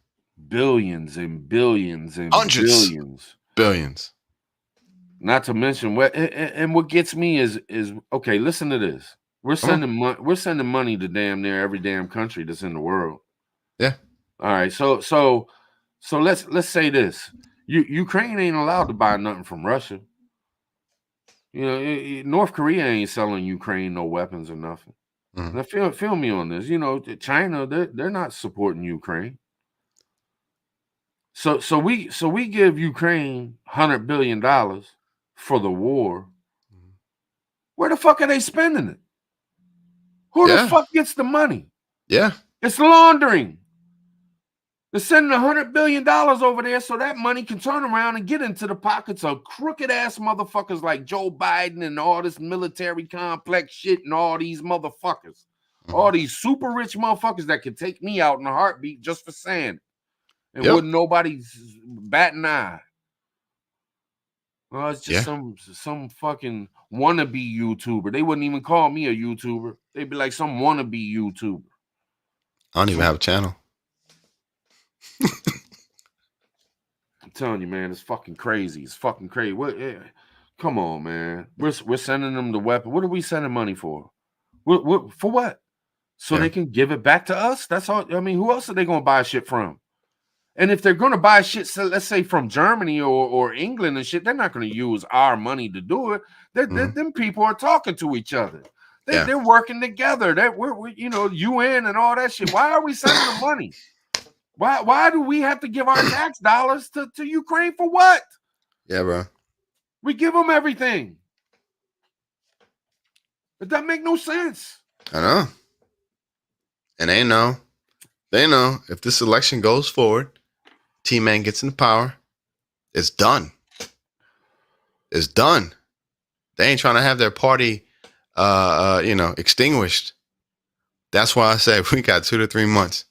Billions and billions and Hundreds. billions. Billions. Not to mention what gets me is okay, listen to this. We're sending money to damn near every damn country that's in the world. Yeah. All right. So let's say this. Ukraine ain't allowed to buy nothing from Russia. You know, North Korea ain't selling Ukraine no weapons or nothing. Now feel me on this. You know, China, they're not supporting Ukraine. So we give Ukraine $100 billion for the war. Where the fuck are they spending it? Who the fuck gets the money? Yeah. It's laundering. They're sending $100 billion over there so that money can turn around and get into the pockets of crooked ass motherfuckers like Joe Biden and all this military complex shit and all these motherfuckers. All these super rich motherfuckers that could take me out in a heartbeat just for saying it. And wouldn't nobody bat an eye. Well, it's just some fucking wannabe YouTuber. They wouldn't even call me a YouTuber. They'd be like some wannabe YouTuber. I don't even have a channel. I'm telling you, man, it's fucking crazy. It's fucking crazy. Come on, man. We're sending them the weapon. What are we sending money for? For what? So they can give it back to us? That's all. I mean, who else are they going to buy shit from? And if they're going to buy shit, so let's say from Germany or England and shit, they're not going to use our money to do it. Them people are talking to each other. They're working together. We're you know, UN and all that shit. Why are we sending them money? Why do we have to give our tax dollars to Ukraine for what? Yeah, bro. We give them everything. It doesn't make no sense. I know. And they know if this election goes forward, T-Man gets into power, it's done. It's done. They ain't trying to have their party, extinguished. That's why I say we got 2 to 3 months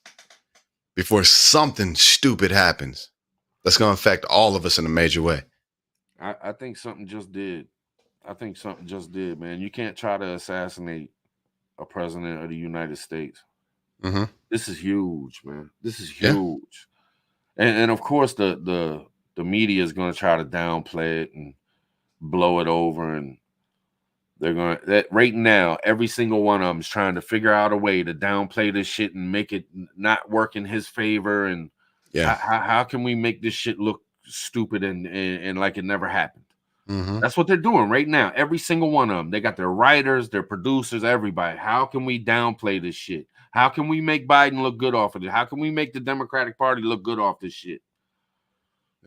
before something stupid happens that's going to affect all of us in a major way. I think something just did. Man. You can't try to assassinate a president of the United States. Mm-hmm. This is huge, man. This is huge. And of course, the media is going to try to downplay it and blow it over. And they're going to, right now, every single one of them is trying to figure out a way to downplay this shit and make it not work in his favor. And how can we make this shit look stupid and like it never happened? Mm-hmm. That's what they're doing right now. Every single one of them. They got their writers, their producers, everybody. How can we downplay this shit? How can we make Biden look good off of it? How can we make the Democratic Party look good off this shit?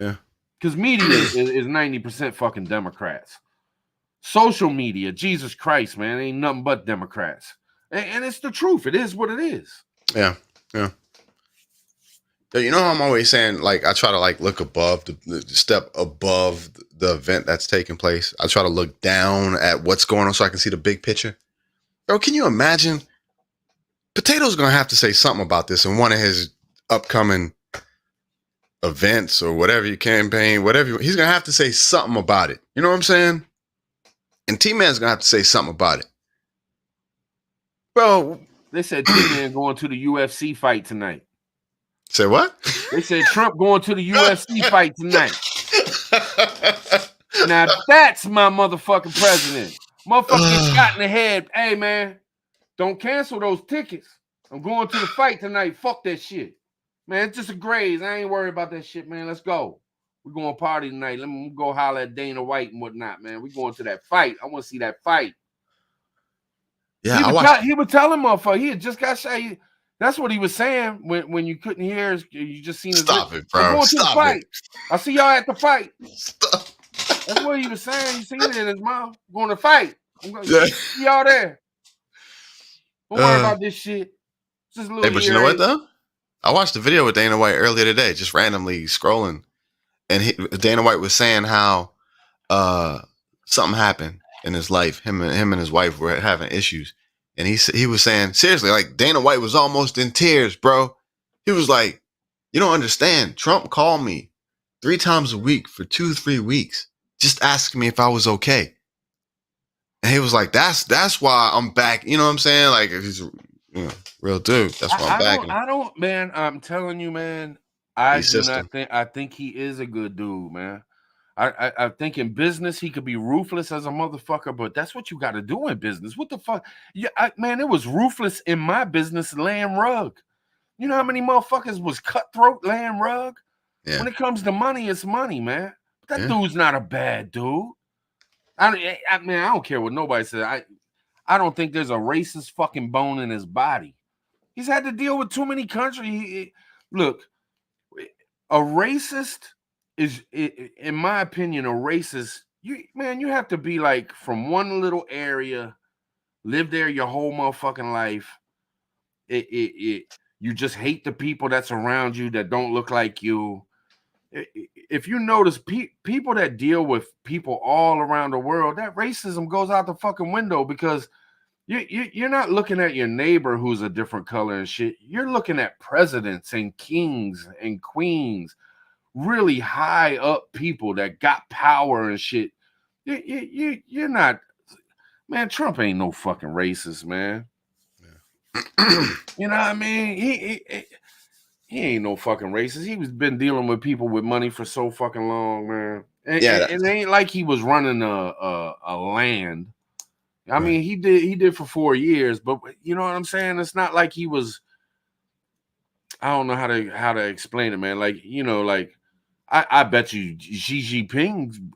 Yeah. Because media is 90% fucking Democrats. Social media, Jesus Christ, man, ain't nothing but Democrats. And it's the truth. It is what it is. Yeah. Yeah. You know how I'm always saying, like, I try to like look above the step above the event that's taking place. I try to look down at what's going on so I can see the big picture. Bro, can you imagine? Potato's going to have to say something about this in one of his upcoming events or whatever your campaign, whatever. He's going to have to say something about it. You know what I'm saying? And T-Man's going to have to say something about it. Bro. They said T-Man going to the UFC fight tonight. Say what? They said Trump going to the UFC fight tonight. Now that's my motherfucking president. Motherfucker shot in the head. Hey, man, don't cancel those tickets. I'm going to the fight tonight. Fuck that shit. Man, it's just a graze. I ain't worried about that shit, man. Let's go. We're going to party tonight. Let me go holler at Dana White and whatnot, man. We're going to that fight. I want to see that fight. Yeah, he was telling motherfucker, he had just got shot. That's what he was saying when you couldn't hear. You just seen his Stop lips. it, bro. I'm going to the Stop fight. it. I'll see y'all at the fight. Stop. That's what he was saying. You seen it in his mouth. Going to fight. I'm going to Yeah. see y'all there. Don't worry about this shit. Just a little Hey, but you know what earache. though? I watched a video with Dana White earlier today, just randomly scrolling, and Dana White was saying how something happened in his life. Him and his wife were having issues, and he was saying seriously, like Dana White was almost in tears, bro. He was like, "You don't understand. Trump called me 3 times a week for 2-3 weeks, just asking me if I was okay." And he was like, "That's why I'm back." You know what I'm saying? Like, he's real dude. That's why I'm back. I don't, man. I'm telling you, man. I He's do system. not think. I think he is a good dude, man. I think in business he could be ruthless as a motherfucker, but that's what you got to do in business. What the fuck? Yeah, man, it was ruthless in my business laying rug. You know how many motherfuckers was cutthroat laying rug? Yeah. When it comes to money, it's money, man. But that Yeah. dude's not a bad dude. I mean, I don't care what nobody says. I don't think there's a racist fucking bone in his body. He's had to deal with too many countries. Look, a racist is, in my opinion, a racist. You have to be like from one little area, live there your whole motherfucking life. You just hate the people that's around you that don't look like you. If you notice, people that deal with people all around the world, that racism goes out the fucking window because you're not looking at your neighbor who's a different color and shit. You're looking at presidents and kings and queens, really high up people that got power and shit. You're not, man. Trump ain't no fucking racist, man. You know what I mean? He ain't no fucking racist. He was been dealing with people with money for so fucking long, man. And it ain't like he was running a land. I mean, he did for 4 years, but you know what I'm saying? It's not like he was. I don't know how to explain it, man. Like, you know, like I bet you Xi Jinping,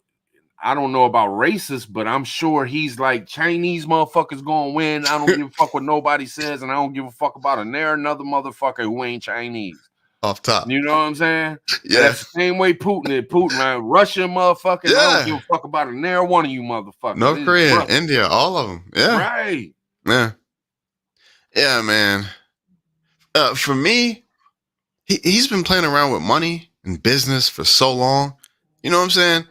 I don't know about racist, but I'm sure he's like Chinese motherfuckers gonna win. I don't give a fuck what nobody says, and I don't give a fuck about another motherfucker who ain't Chinese. Off top. You know what I'm saying? Yeah. And that's the same way Putin is. Putin, right? Russia motherfucker. Yeah. I don't give a fuck about near one of you motherfuckers. North Korea, India, all of them. Yeah. Right. Yeah. Yeah, man. For me, he's been playing around with money and business for so long. You know what I'm saying?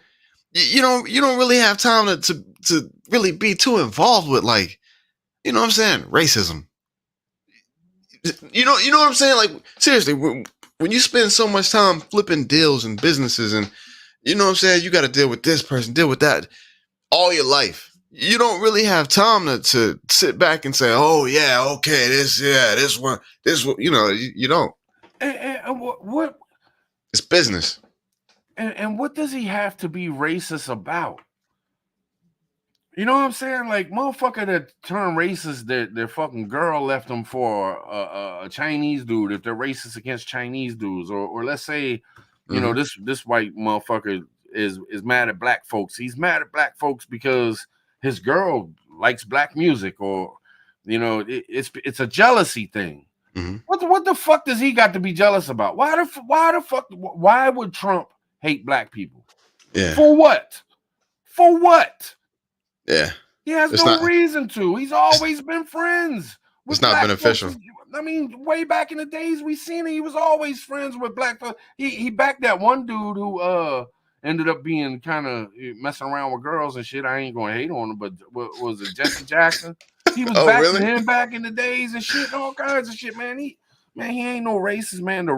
You don't really have time to really be too involved with, like, you know what I'm saying, racism. You know what I'm saying? Like, seriously, when you spend so much time flipping deals and businesses, and you know what I'm saying, you got to deal with this person, deal with that all your life. You don't really have time to sit back and say, "Oh yeah, okay, this one, you know, you don't." And what? It's business. And what does he have to be racist about? You know what I'm saying? Like, motherfucker that turned racist, their fucking girl left them for a Chinese dude. If they're racist against Chinese dudes, or let's say, you know, this white motherfucker is mad at black folks. He's mad at black folks because his girl likes black music, or you know, it's a jealousy thing. What the fuck does he got to be jealous about? Why the fuck? Why would Trump hate black people? Yeah. For what? For what? Yeah. He has no reason to. He's always been friends with it's not black beneficial. folks. I mean, way back in the days, we seen it. He was always friends with black folks. He backed that one dude who ended up being kind of messing around with girls and shit. I ain't gonna hate on him, but what was it, Jesse Jackson? He was backing him back in the days and shit, and all kinds of shit, man. He ain't no racist, man. The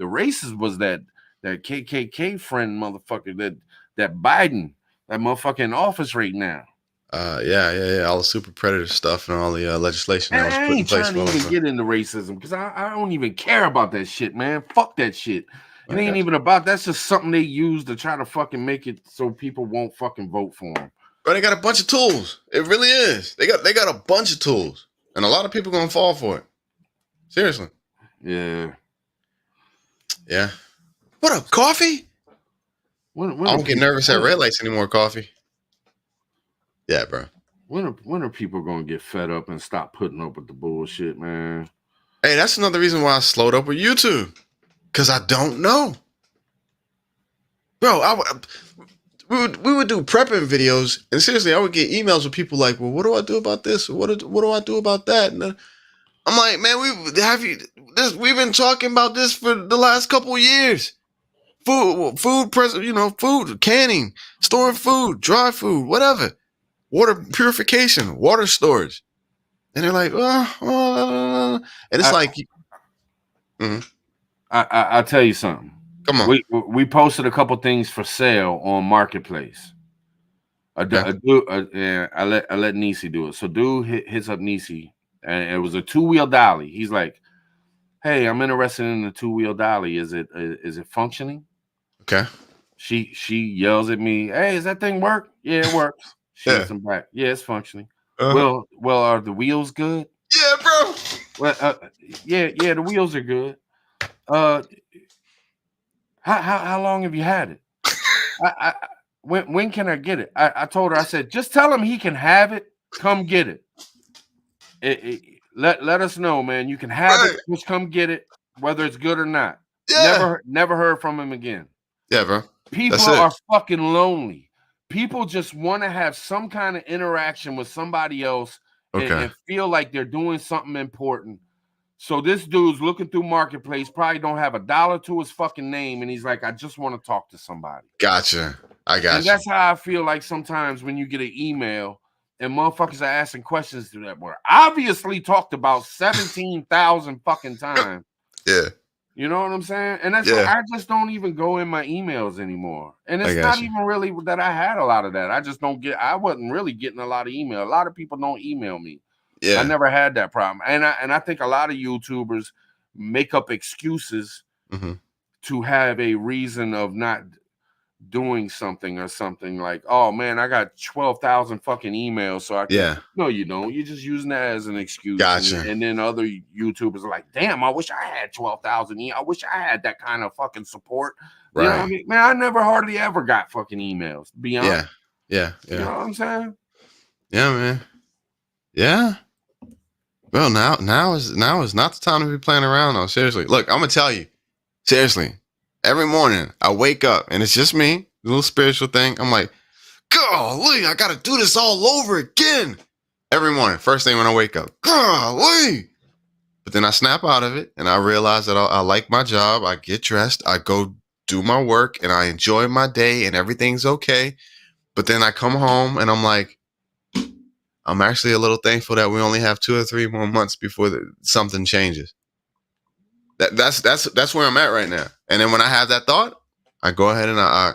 racist was that KKK friend motherfucker that Biden. That motherfucker in office right now. Yeah. All the super predator stuff and all the legislation that was put in place. I ain't trying to even get into racism because I don't even care about that shit, man. Fuck that shit. It ain't even about. That's just something they use to try to fucking make it so people won't fucking vote for them. But they got a bunch of tools. It really is. They got a bunch of tools, and a lot of people gonna fall for it. Seriously. Yeah. Yeah. What up, coffee? I don't get nervous at red lights anymore, coffee. Yeah, bro. When are people gonna get fed up and stop putting up with the bullshit, man? Hey, that's another reason why I slowed up with YouTube. Because I don't know. Bro, we would do prepping videos, and seriously, I would get emails with people like, well, what do I do about this? What do I do about that? And I'm like, man, we've been talking about this for the last couple of years. Food canning, storing food, dry food, whatever. Water purification, water storage. And they're like, and it's mhm. I'll tell you something. Come on. We posted a couple things for sale on Marketplace. I let Nisi do it. So dude hits up Nisi, and it was a 2-wheel dolly. He's like, "Hey, I'm interested in the 2-wheel dolly. Is it functioning?" Okay. She yells at me, "Hey, does that thing work?" "Yeah, it works." She hits him back. "Yeah, it's functioning." Well, are the wheels good? Yeah, bro. Well, yeah, the wheels are good. How long have you had it? When can I get it? I told her, I said, just tell him he can have it. Come get it. Let us know, man. You can have it. Just come get it, whether it's good or not. Yeah. Never heard from him again. Yeah, bro. People are fucking lonely. People just want to have some kind of interaction with somebody else and feel like they're doing something important. So this dude's looking through Marketplace, probably don't have $1 to his fucking name, and he's like, I just want to talk to somebody. Gotcha. I got you. And that's how I feel like sometimes when you get an email and motherfuckers are asking questions that were obviously talked about 17,000 fucking times. Yeah. You know what I'm saying? And that's why I just don't even go in my emails anymore. And it's not even really that I had a lot of that. I wasn't really getting a lot of email. A lot of people don't email me. Yeah. I never had that problem. And I think a lot of YouTubers make up excuses to have a reason of not doing something or something like, oh man, I got 12,000 fucking emails. So I can, no, you don't. You're just using that as an excuse. Gotcha. And then other YouTubers are like, damn, I wish I had 12,000 emails. I wish I had that kind of fucking support. Right. You know what I mean? Man, I never hardly ever got fucking emails, to be honest. Yeah. You know what I'm saying? Yeah, man. Yeah. Well, now is not the time to be playing around though. Seriously. Look, I'm gonna tell you. Seriously. Every morning I wake up and it's just me, a little spiritual thing. I'm like, golly, I gotta do this all over again. Every morning, first thing when I wake up, golly. But then I snap out of it and I realize that I like my job. I get dressed, I go do my work and I enjoy my day and everything's okay. But then I come home and I'm like, I'm actually a little thankful that we only have 2 or 3 more months before something changes. That's where I'm at right now. And then when I have that thought, I go ahead and I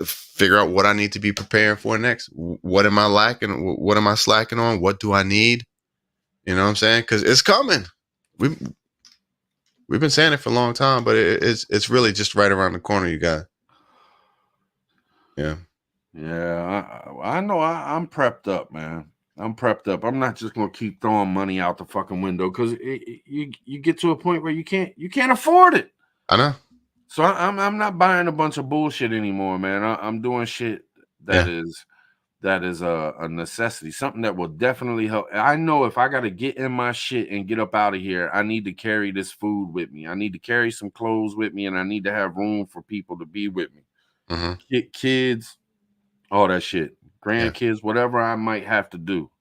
figure out what I need to be preparing for next. What am I lacking? What am I slacking on? What do I need? You know what I'm saying? Because it's coming. We've been saying it for a long time, but it's really just right around the corner, you guys. Yeah. Yeah, I know. I'm prepped up, man. I'm prepped up. I'm not just gonna keep throwing money out the fucking window because you get to a point where you can't afford it. I know. So I'm not buying a bunch of bullshit anymore, man. I'm doing shit that is a necessity, something that will definitely help. I know if I got to get in my shit and get up out of here, I need to carry this food with me. I need to carry some clothes with me, and I need to have room for people to be with me. Kids, all that shit, grandkids, whatever I might have to do.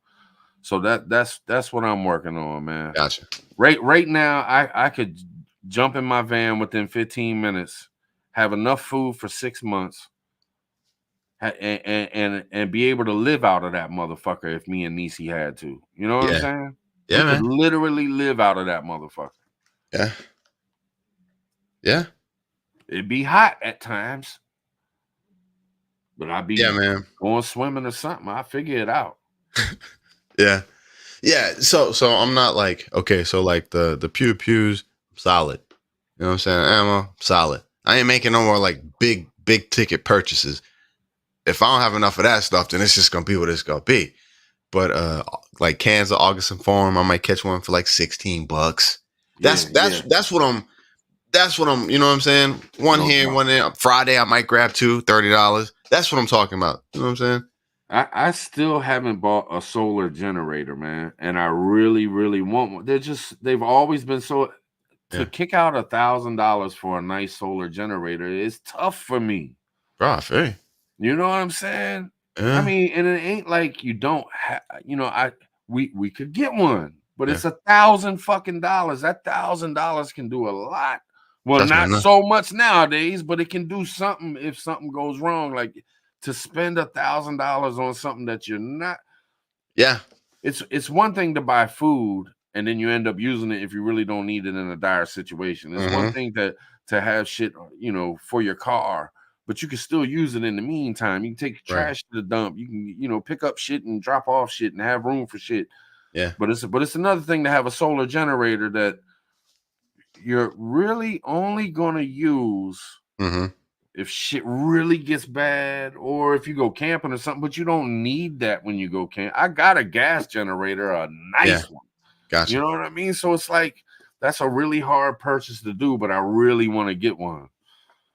So that's what I'm working on, man. Gotcha. Right now, I could jump in my van within 15 minutes, have enough food for 6 months, and be able to live out of that motherfucker if me and Nisi had to. You know what I'm saying? Yeah, we man. could literally live out of that motherfucker. Yeah. Yeah. It'd be hot at times. But I'd be man. going swimming or something. I figure it out. Yeah. So I'm not like, okay, so like the pews, solid. You know what I'm saying? Ammo, solid. I ain't making no more like big ticket purchases. If I don't have enough of that stuff, then it's just gonna be what it's gonna be. But like cans of August and Forum, I might catch one for like $16. That's what I'm, you know what I'm saying? One here, one there. Friday, I might grab $30. That's what I'm talking about. You know what I'm saying? I still haven't bought a solar generator, man, and I really, really want one. They've always been so to Yeah. kick out $1,000 for a nice solar generator is tough for me. Bro, I feel you. You know what I'm saying? I Yeah. mean, and it ain't like you don't have, we could get one, but Yeah. it's $1,000 fucking dollars. That $1,000 can do a lot. Well, Trust me, I not know. so much nowadays, but it can do something if something goes wrong. Like to spend $1,000 on something that you're not. Yeah. It's one thing to buy food and then you end up using it if you really don't need it in a dire situation. It's one thing to have shit, for your car, but you can still use it in the meantime. You can take your Right. trash to the dump. You can, pick up shit and drop off shit and have room for shit. Yeah. But it's another thing to have a solar generator that you're really only gonna use if shit really gets bad or if you go camping or something, but you don't need that when you go camp. I got a gas generator, a nice one. Gotcha. You know what I mean? So it's like that's a really hard purchase to do, but I really want to get one.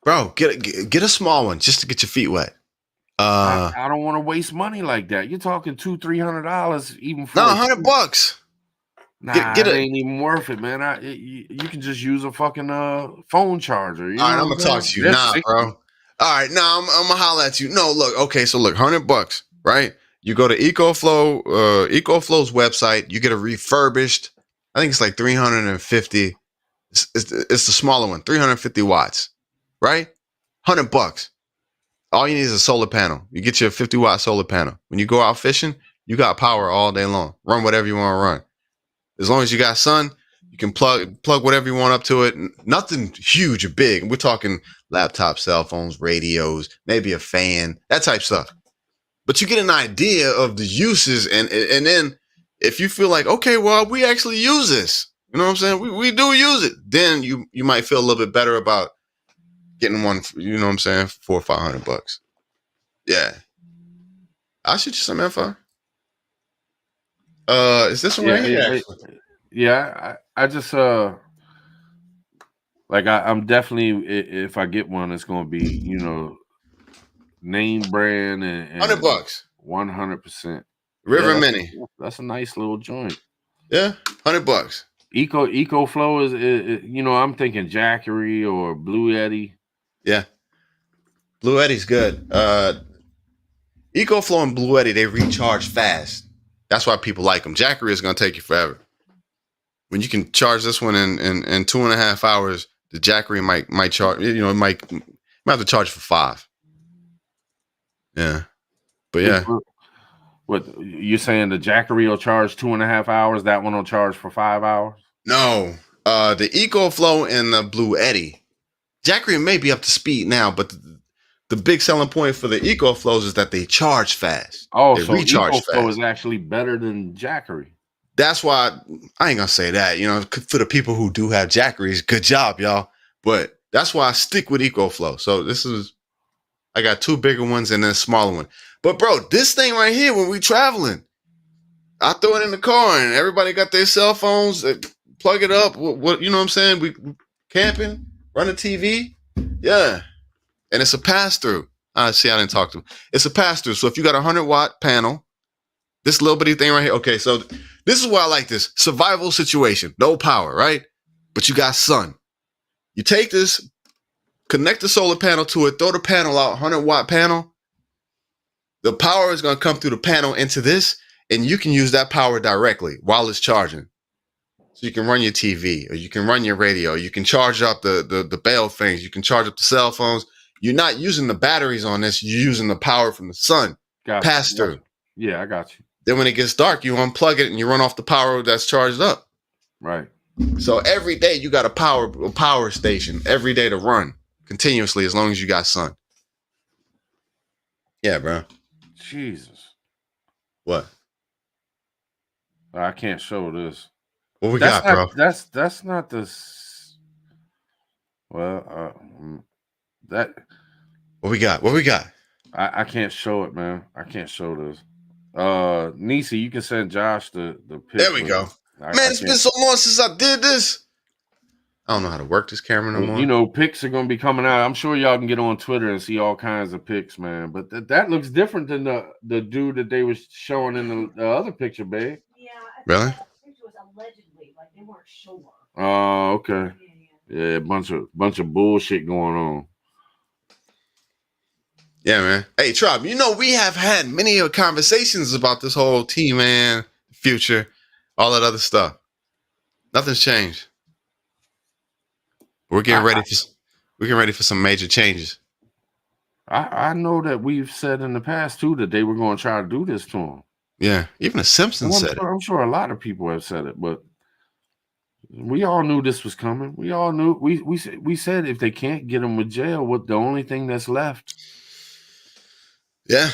Bro, get a small one just to get your feet wet. I don't want to waste money like that. You're talking $200-$300 even for $100. Nah, it ain't even worth it, man. You can just use a fucking phone charger. All right, I'm gonna talk to you. Nah, bro. All right, now I'm gonna holler at you. No, look, okay, so look, $100, right? You go to EcoFlow, EcoFlow's website, you get a refurbished, I think it's like 350. It's the smaller one, 350 watts, right? $100. All you need is a solar panel. You get your 50-watt solar panel. When you go out fishing, you got power all day long. Run whatever you want to run. As long as you got sun, you can plug whatever you want up to it. Nothing huge or big. We're talking laptops, cell phones, radios, maybe a fan, that type stuff. But you get an idea of the uses, and then if you feel like, okay, well, we actually use this. You know what I'm saying? We do use it. Then you might feel a little bit better about getting one. You know what I'm saying? $400 or $500. Yeah, I'll shoot you some info. Is this one right here? Yeah, I just I'm definitely, if I get one, it's gonna be name brand and $100. 100%. River Mini. That's a nice little joint. Yeah, $100. EcoFlow is I'm thinking Jackery or Blue Yeti. Yeah, Blue Yeti's good. EcoFlow and Blue Yeti, they recharge fast. That's why people like them. Jackery is gonna take you forever. When you can charge this one in 2.5 hours, the Jackery might charge. It might have to charge for 5. Yeah, but yeah. What you saying? The Jackery will charge 2.5 hours. That one will charge for 5 hours. No, the EcoFlow and the Blue Yeti, Jackery may be up to speed now, but the big selling point for the EcoFlows is that they charge fast. Oh, they so recharge EcoFlow fast. is actually better than Jackery. That's why I ain't gonna say that. For the people who do have Jackeries, good job, y'all. But that's why I stick with EcoFlow. So I got 2 bigger ones and then a smaller one. But bro, this thing right here, when we traveling, I throw it in the car and everybody got their cell phones. They plug it up. What you know what I'm saying? We camping, run a TV. Yeah. And it's a pass-through. See, I didn't talk to him. It's a pass-through. So if you got a 100-watt panel, this little bitty thing right here. Okay, so this is why I like this. Survival situation. No power, right? But you got sun. You take this, connect the solar panel to it, throw the panel out, 100-watt panel. The power is going to come through the panel into this, and you can use that power directly while it's charging. So you can run your TV, or you can run your radio. You can charge up the bell things. You can charge up the cell phones. You're not using the batteries on this. You're using the power from the sun. Pass through. Yeah, I got you. Then when it gets dark, you unplug it and you run off the power that's charged up. Right. So every day you got a power station every day to run continuously as long as you got sun. Yeah, bro. Jesus. What? I can't show this. What we got, bro? That's not this. Well, that. What we got? What we got? I can't show it, man. I can't show this. Nisi, you can send Josh the picture. There we go. Man, it's been so long since I did this. I don't know how to work this camera no more. You know, pics are gonna be coming out. I'm sure y'all can get on Twitter and see all kinds of pics, man. But that looks different than the dude that they was showing in the other picture, babe. Yeah, Really? that picture was allegedly, like they weren't sure. Oh, okay. Yeah, bunch of bullshit going on. Yeah, man. Hey, Trop, you know we have had many conversations about this whole T-Man future, all that other stuff. Nothing's changed. We're getting ready for some major changes. I know that we've said in the past too that they were going to try to do this to him. Yeah, even the Simpsons said it. I'm sure a lot of people have said it, but we all knew this was coming. We all knew. We said if they can't get him with jail, what the only thing that's left. Yeah,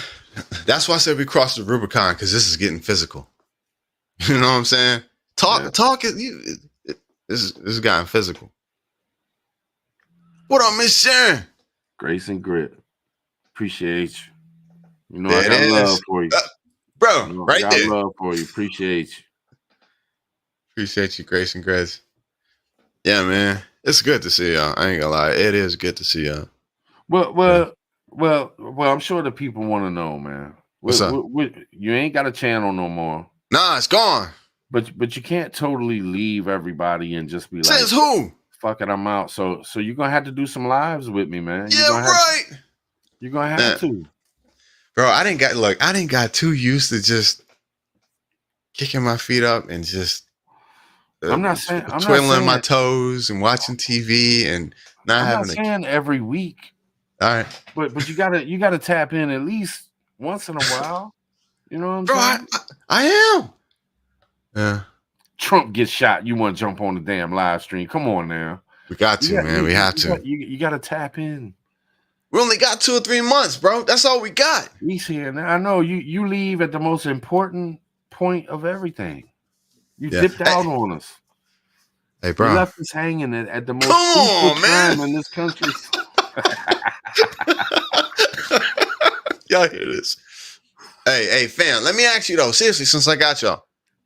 that's why I said we crossed the Rubicon, because this is getting physical. You know what I'm saying? Talk. This has gotten physical. What up, Miss Sharon? Grace and grit. Appreciate you. You know There I got it is. love for you. Bro, You know, right I got there. love for you. Appreciate you. Appreciate you, Grace and Grace. Yeah, man. It's good to see y'all. I ain't gonna lie. It is good to see y'all. Well, I'm sure the people want to know, man. What's up? You ain't got a channel no more. Nah, it's gone. But you can't totally leave everybody and just be like, Says who? fuck it, I'm out. So you're gonna have to do some lives with me, man. Yeah, right. You're gonna have to. Bro, I didn't got too used to just kicking my feet up and just twiddling my toes and watching TV and not having saying every week. All right. But you gotta tap in at least once in a while. You know what I'm saying? I am. Yeah. Trump gets shot. You want to jump on the damn live stream? Come on now. We got to, man. We have to. You got to tap in. We only got 2 or 3 months, bro. That's all we got. He's here now. I know you leave at the most important point of everything. You dipped out on us. Hey, bro. You left us hanging at the most crucial time in this country. Y'all hear this? Hey, fam. Let me ask you though, seriously, since I got y'all.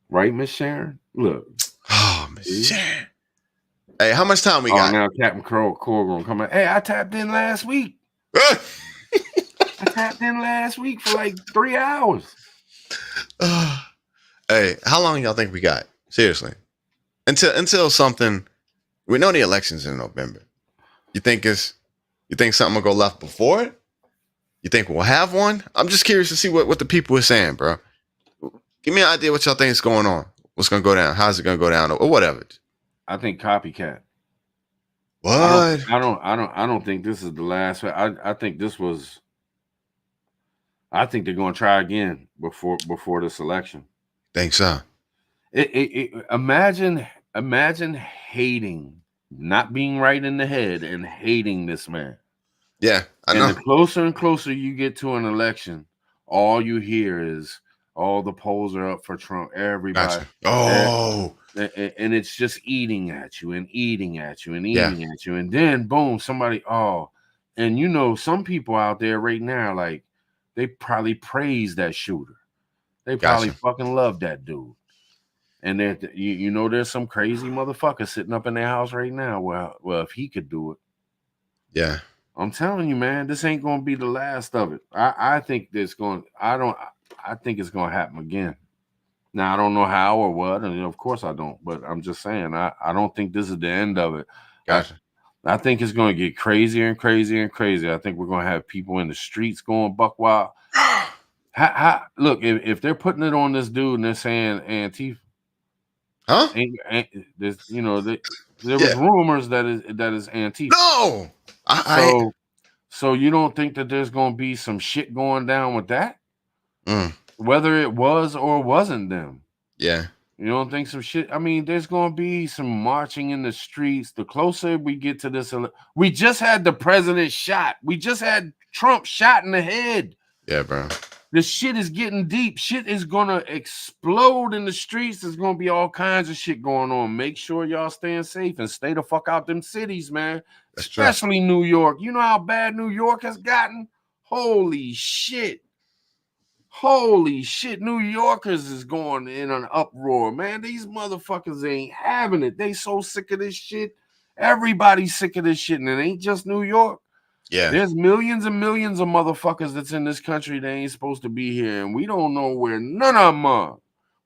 Right, Miss Sharon? Look. Oh, Miss Sharon. Hey, how much time we got? Now Captain Core gonna come in. Hey, I tapped in last week. I tapped in last week for like 3 hours. Hey, how long y'all think we got? Seriously. Until something, we know the election's in November. You think something will go left before it? You think we'll have one? I'm just curious to see what the people are saying, bro. Give me an idea what y'all think is going on. What's gonna go down? How's it gonna go down? Or whatever. I think copycat. What? I don't think this is the last. I think this was. I think they're gonna try again before this election. Think so? Imagine hating, not being right in the head, and hating this man. Yeah, I know. And the closer and closer you get to an election, all you hear is, "Oh, the polls are up for Trump." Everybody. Gotcha. Oh. And it's just eating at you and eating at you and eating at you. And then boom, somebody, and you know, some people out there right now, like, they probably praise that shooter. They probably fucking love that dude. And then you know, there's some crazy motherfucker sitting up in their house right now. Well, if he could do it. Yeah. I'm telling you, man, this ain't gonna be the last of it. I think I think it's gonna happen again. Now, I don't know how or what, and of course I don't, but I'm just saying, I don't think this is the end of it. Gotcha. I think it's going to get crazier and crazier and crazier. I think we're going to have people in the streets going buck wild. Look, if they're putting it on this dude and they're saying Antifa, huh? There was rumors that is Antifa. No, so you don't think that there's going to be some shit going down with that? Whether it was or wasn't them. Yeah. You don't think some shit? I mean, there's going to be some marching in the streets. The closer we get to this, we just had the president shot. We just had Trump shot in the head. Yeah, bro. The shit is getting deep. Shit is going to explode in the streets. There's going to be all kinds of shit going on. Make sure y'all staying safe and stay the fuck out them cities, man. That's especially true. New York. You know how bad New York has gotten? Holy shit. Holy shit, New Yorkers is going in an uproar, man. These motherfuckers ain't having it. They so sick of this shit. Everybody's sick of this shit, and it ain't just New York. Yeah. There's millions and millions of motherfuckers that's in this country that ain't supposed to be here, and we don't know where none of them are.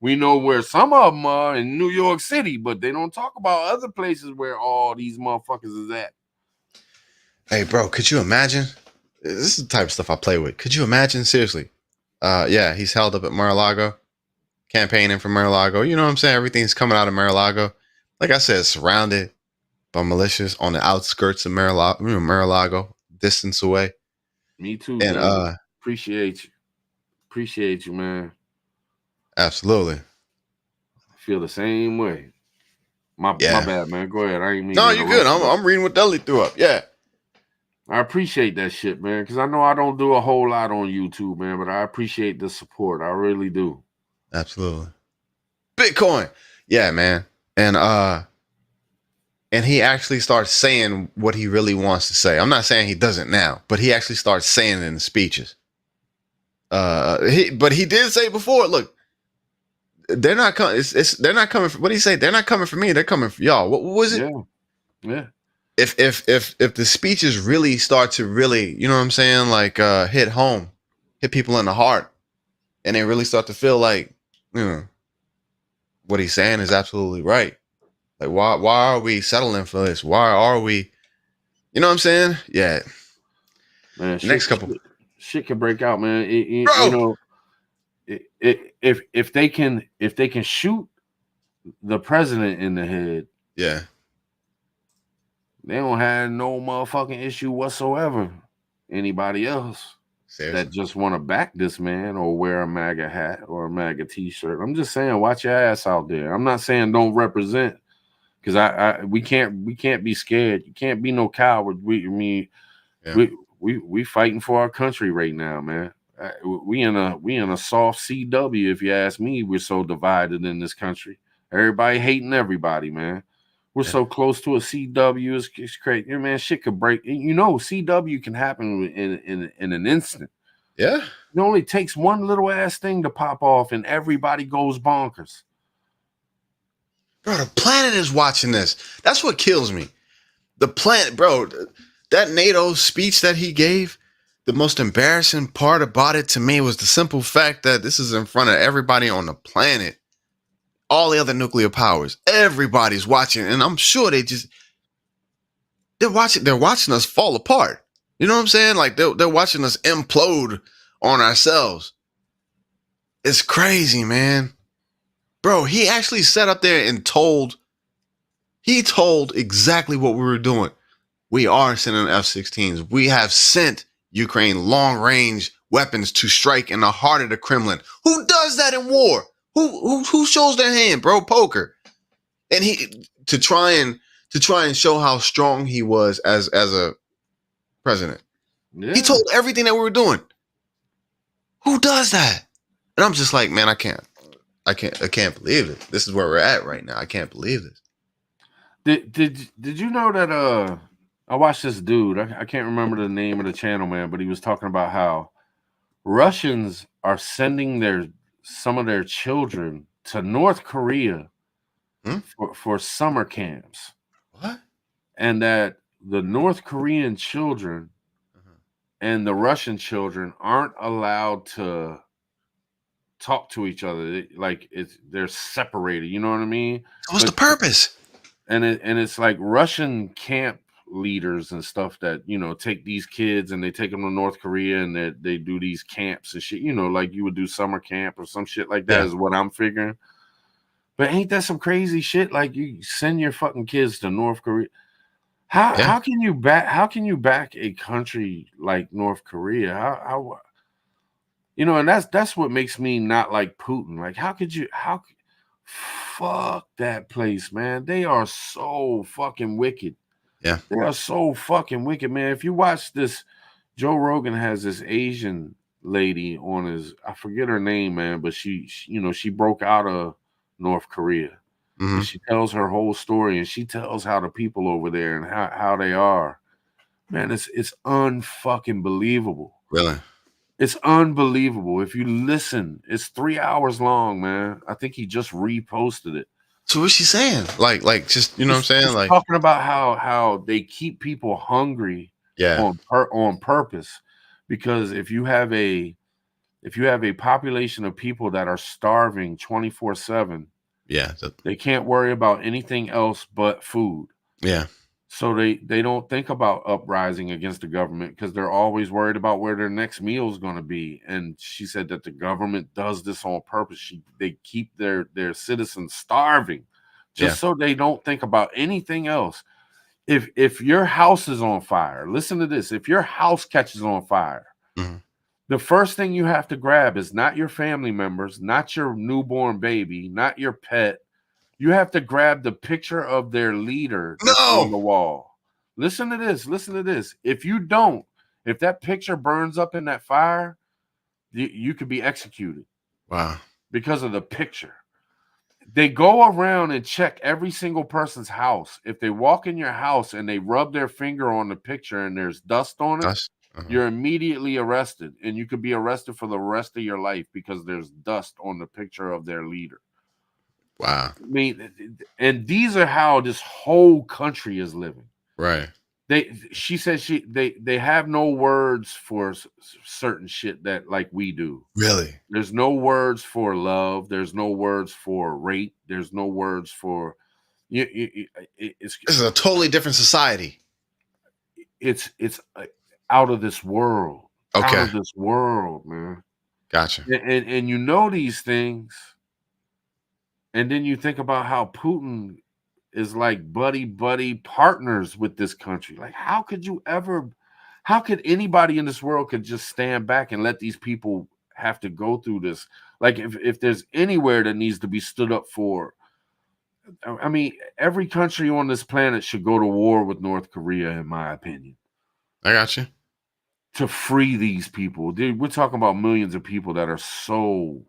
We know where some of them are in New York City, but they don't talk about other places where all these motherfuckers is at. Hey, bro, could you imagine? This is the type of stuff I play with. Could you imagine? Seriously. Yeah, he's held up at Mar-a-Lago, campaigning for Mar-a-Lago. You know what I'm saying? Everything's coming out of Mar-a-Lago. Like I said, surrounded by militias on the outskirts of Mar-a-Lago, distance away. Me too, And man. Appreciate you, man. absolutely. I feel the same way. My bad, man. Go ahead. I ain't mean. No, you're good. I'm reading what Dudley threw up. Yeah. I appreciate that shit, man, because I know I don't do a whole lot on YouTube, man, but I appreciate the support. I really do. Absolutely. Bitcoin. Yeah, man. And he actually starts saying what he really wants to say. I'm not saying he doesn't now, but he actually starts saying it in the speeches. But he did say before, look, they're not coming. They're not coming. What did he say? They're not coming for me. They're coming for y'all. What was it? Yeah. If the speeches really start to really, you know what I'm saying, like hit home, hit people in the heart, and they really start to feel like, you know, what he's saying is absolutely right. Like, why are we settling for this? Why are we, you know what I'm saying? Yeah. Man, shit can break out, man. You know, if they can shoot the president in the head, yeah, they don't have no motherfucking issue whatsoever. Anybody else seriously, that just want to back this man or wear a MAGA hat or a MAGA t-shirt, I'm just saying, watch your ass out there. I'm not saying don't represent, because we can't be scared. You can't be no coward. We fighting for our country right now, man. We in a soft CW, if you ask me. We're so divided in this country. Everybody hating everybody, man. We're so close to a CW. It's crazy, man. Shit could break. You know, CW can happen in an instant. Yeah. It only takes one little ass thing to pop off, and everybody goes bonkers. Bro, the planet is watching this. That's what kills me. The planet, bro. That NATO speech that he gave, the most embarrassing part about it to me was the simple fact that this is in front of everybody on the planet. All the other nuclear powers. Everybody's watching, and I'm sure they're watching us fall apart. You know what I'm saying? Like they're watching us implode on ourselves. It's crazy, man. Bro, he actually sat up there and told exactly what we were doing. We are sending F-16s. We have sent Ukraine long-range weapons to strike in the heart of the Kremlin. Who does that in war? Who shows their hand, bro? Poker. And he to try and show how strong he was as a president. Yeah. He told everything that we were doing. Who does that? And I'm just like, man, I can't believe it. This is where we're at right now. I can't believe this. Did you know that I watched this dude, I can't remember the name of the channel, man, but he was talking about how Russians are sending some of their children to North Korea for summer camps. What? And that the North Korean children and the Russian children aren't allowed to talk to each other. They're separated. You know what I mean? What's the purpose? And it's like Russian camp leaders and stuff that, you know, take these kids and they take them to North Korea and they do these camps and shit, you know, like you would do summer camp or some shit like that is what I'm figuring. But ain't that some crazy shit? Like, you send your fucking kids to North Korea. How can you back a country like North Korea? How you know, and that's what makes me not like Putin. Like, fuck that place, man. They are so fucking wicked. Yeah. They are so fucking wicked, man. If you watch this, Joe Rogan has this Asian lady on his, I forget her name, man, but she broke out of North Korea. Mm-hmm. She tells her whole story, and she tells how the people over there and how they are. Man, it's unfucking believable. Really? It's unbelievable. If you listen, it's 3 hours long, man. I think he just reposted it. So what's she saying? Like just you know what I'm saying? Just Like talking about how they keep people hungry yeah, on purpose, because if you have a population of people that are starving 24/7, yeah, they can't worry about anything else but food. yeah, So they don't think about uprising against the government because they're always worried about where their next meal is going to be. And she said that the government does this on purpose. They keep their citizens starving yeah. just so they don't think about anything else. If your house is on fire, listen to this. If your house catches on fire, Mhm. the first thing you have to grab is not your family members, not your newborn baby, not your pet. You have to grab the picture of their leader that's on No. the wall. Listen to this. Listen to this. If you don't, if that picture burns up in that fire, you could be executed Wow. because of the picture. They go around and check every single person's house. If they walk in your house and they rub their finger on the picture and there's dust on it, That's you're immediately arrested, and you could be arrested for the rest of your life because there's dust on the picture of their leader. wow. I mean, and these are how this whole country is living. Right. She says they have no words for certain shit that like we do. Really? There's no words for love. There's no words for rape. There's no words for it's This is a totally different society. it's out of this world. Okay. Out of this world, man. Gotcha. And you know these things, and then you think about how Putin is like buddy partners with this country. Like, how could anybody in this world could just stand back and let these people have to go through this? Like, if there's anywhere that needs to be stood up for, I mean, every country on this planet should go to war with North Korea, in my opinion, I got you. to free these people. Dude, we're talking about millions of people that are so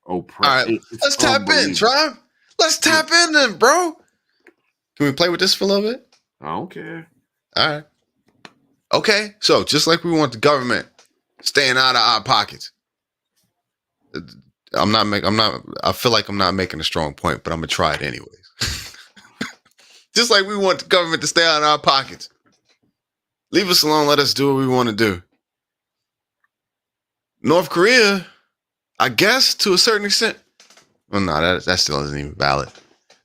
oppressed. All right, let's tap in, Tribe. Let's tap in then, bro. Can we play with this for a little bit? I don't care. All right. Okay, so just like we want the government staying out of our pockets, I feel like I'm not making a strong point, but I'm gonna try it anyways. Just like we want the government to stay out of our pockets. Leave us alone, let us do what we want to do. North Korea, I guess to a certain extent. Well, no, that still isn't even valid.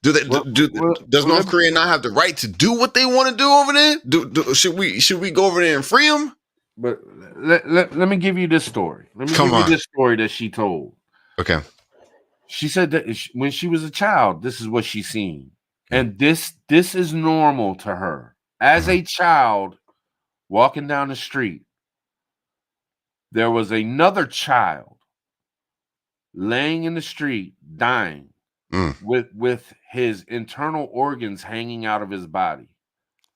Does North Korea not have the right to do what they want to do over there? Should we go over there and free them? But let me give you this story. Let me give you this story that she told. Okay. She said that when she was a child, this is what she seen. And this is normal to her. As a child walking down the street, there was another child laying in the street dying with his internal organs hanging out of his body.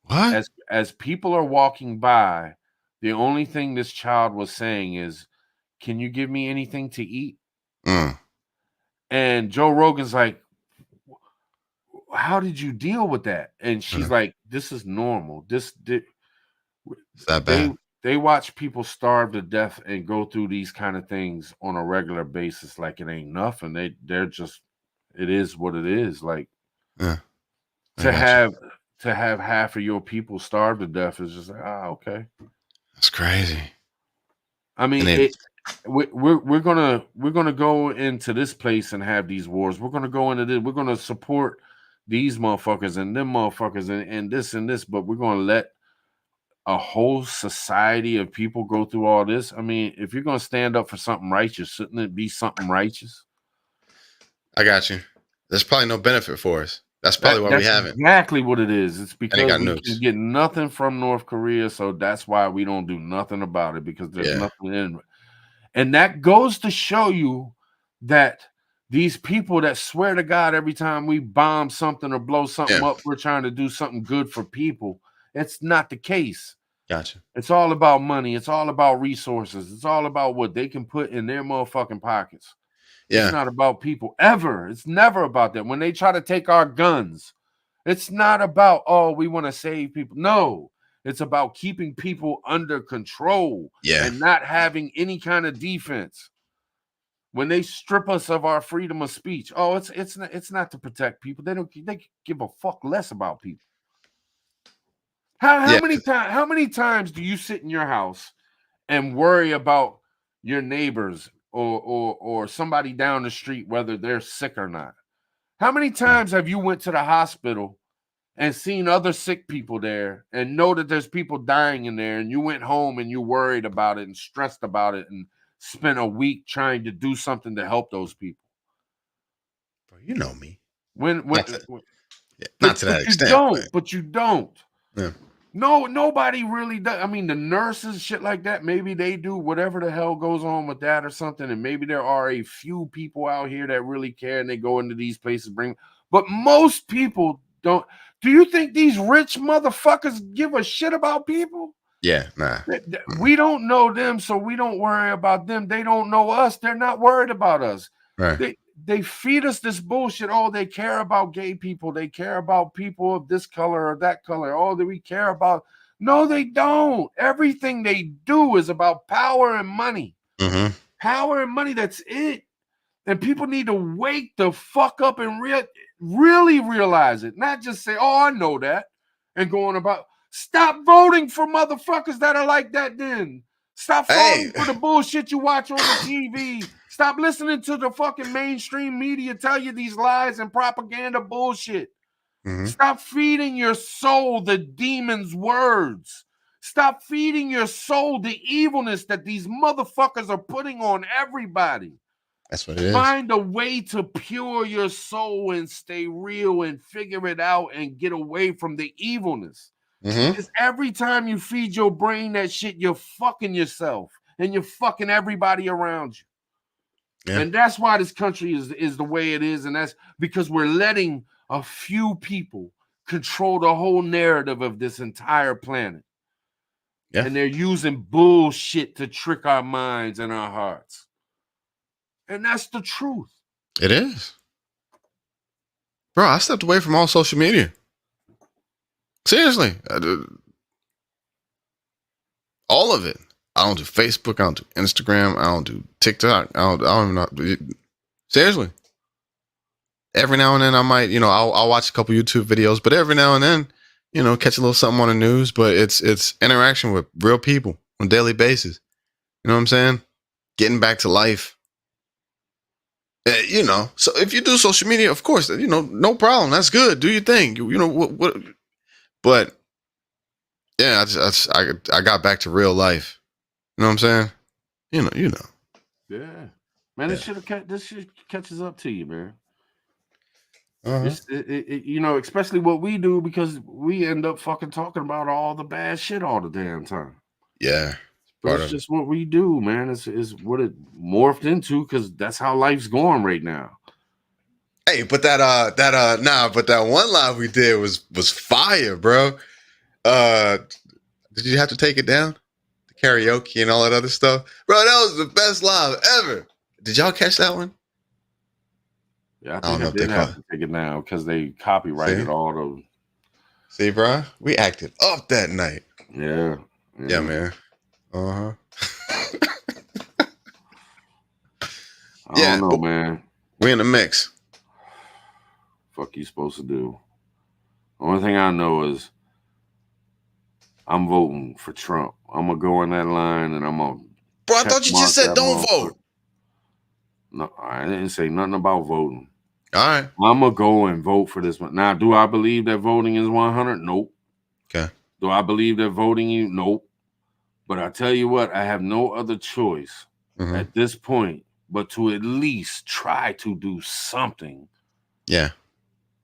What? As people are walking by, the only thing this child was saying is, "Can you give me anything to eat?" And Joe Rogan's like, "How did you deal with that?" And she's like, "This is normal. Is that bad? They watch people starve to death and go through these kind of things on a regular basis like it ain't nothing. They're just, it is what it is. Like, to have half of your people starve to death is just like, okay. That's crazy. I mean, we're gonna go into this place and have these wars. We're gonna go into this. We're gonna support these motherfuckers and them motherfuckers and this and this. But we're gonna let a whole society of people go through all this. I mean, if you're gonna stand up for something righteous, shouldn't it be something righteous? I got you. There's probably no benefit for us. That's probably why we haven't. Exactly what it is. It's because we nukes. can get nothing from North Korea, so that's why we don't do nothing about it, because there's nothing in it. And that goes to show you that these people that swear to God every time we bomb something or blow something up, we're trying to do something good for people. It's not the case. Gotcha. It's all about money. It's all about resources. It's all about what they can put in their motherfucking pockets. Yeah. It's not about people ever. It's never about that. When they try to take our guns, it's not about, oh, we want to save people. No, it's about keeping people under control and not having any kind of defense. when they strip us of our freedom of speech. Oh, it's not to protect people. They give a fuck less about people. How Yeah. many times do you sit in your house and worry about your neighbors or somebody down the street, whether they're sick or not? How many times have you went to the hospital and seen other sick people there and know that there's people dying in there, and you went home and you worried about it and stressed about it and spent a week trying to do something to help those people? Bro, you know me. When Not to that extent. but you don't. Yeah. No, nobody really does. I mean, the nurses, shit like that, maybe they do whatever the hell goes on with that or something. And maybe there are a few people out here that really care and they go into these places, but most people don't. Do you think these rich motherfuckers give a shit about people? Yeah, nah. We don't know them, so we don't worry about them. They don't know us. They're not worried about us. Right. They feed us this bullshit. Oh, they care about gay people. They care about people of this color or that color. Oh, that we care about. No, they don't. Everything they do is about power and money. Mm-hmm. Power and money. That's it. And people need to wake the fuck up and really realize it. Not just say, oh, I know that. And going about. Stop voting for motherfuckers that are like that then. Stop falling for the bullshit you watch on the TV. Stop listening to the fucking mainstream media tell you these lies and propaganda bullshit. Mm-hmm. Stop feeding your soul the demon's words. Stop feeding your soul the evilness that these motherfuckers are putting on everybody. That's what it is. Find a way to pure your soul and stay real and figure it out and get away from the evilness. Mm-hmm. Because every time you feed your brain that shit, you're fucking yourself and you're fucking everybody around you. Yeah. And that's why this country is the way it is. And that's because we're letting a few people control the whole narrative of this entire planet. Yeah. And they're using bullshit to trick our minds and our hearts. And that's the truth. It is. Bro, I stepped away from all social media. Seriously. All of it. I don't do Facebook. I don't do Instagram. I don't do TikTok. I don't even know. Seriously. Every now and then I might, I'll watch a couple YouTube videos, but every now and then, catch a little something on the news, but it's interaction with real people on a daily basis. You know what I'm saying? Getting back to life. So if you do social media, of course, no problem. That's good. Do your thing. What but yeah, I got back to real life. You know what I'm saying? You know. Yeah, man. This shit catches up to you, man. Uh-huh. Especially what we do, because we end up fucking talking about all the bad shit all the damn time. Yeah, but it's just what we do, man. It's what it morphed into, because that's how life's going right now. Hey, but that one live we did was fire, bro. Did you have to take it down? Karaoke and all that other stuff, bro. That was the best live ever. Did y'all catch that one? Yeah, I think I did have to take it down because they copyrighted all those. See, bro, we acted up that night. Yeah, man. I don't know, man. We in the mix. Fuck you supposed to do? The only thing I know is I'm voting for Trump. I'm gonna go in that line and I'm gonna. Bro, I thought you just said don't vote. No, I didn't say nothing about voting. All right. I'm gonna go and vote for this one. Now, do I believe that voting is 100? Nope. Okay. Do I believe that voting? Nope. But I tell you what, I have no other choice at this point but to at least try to do something. Yeah.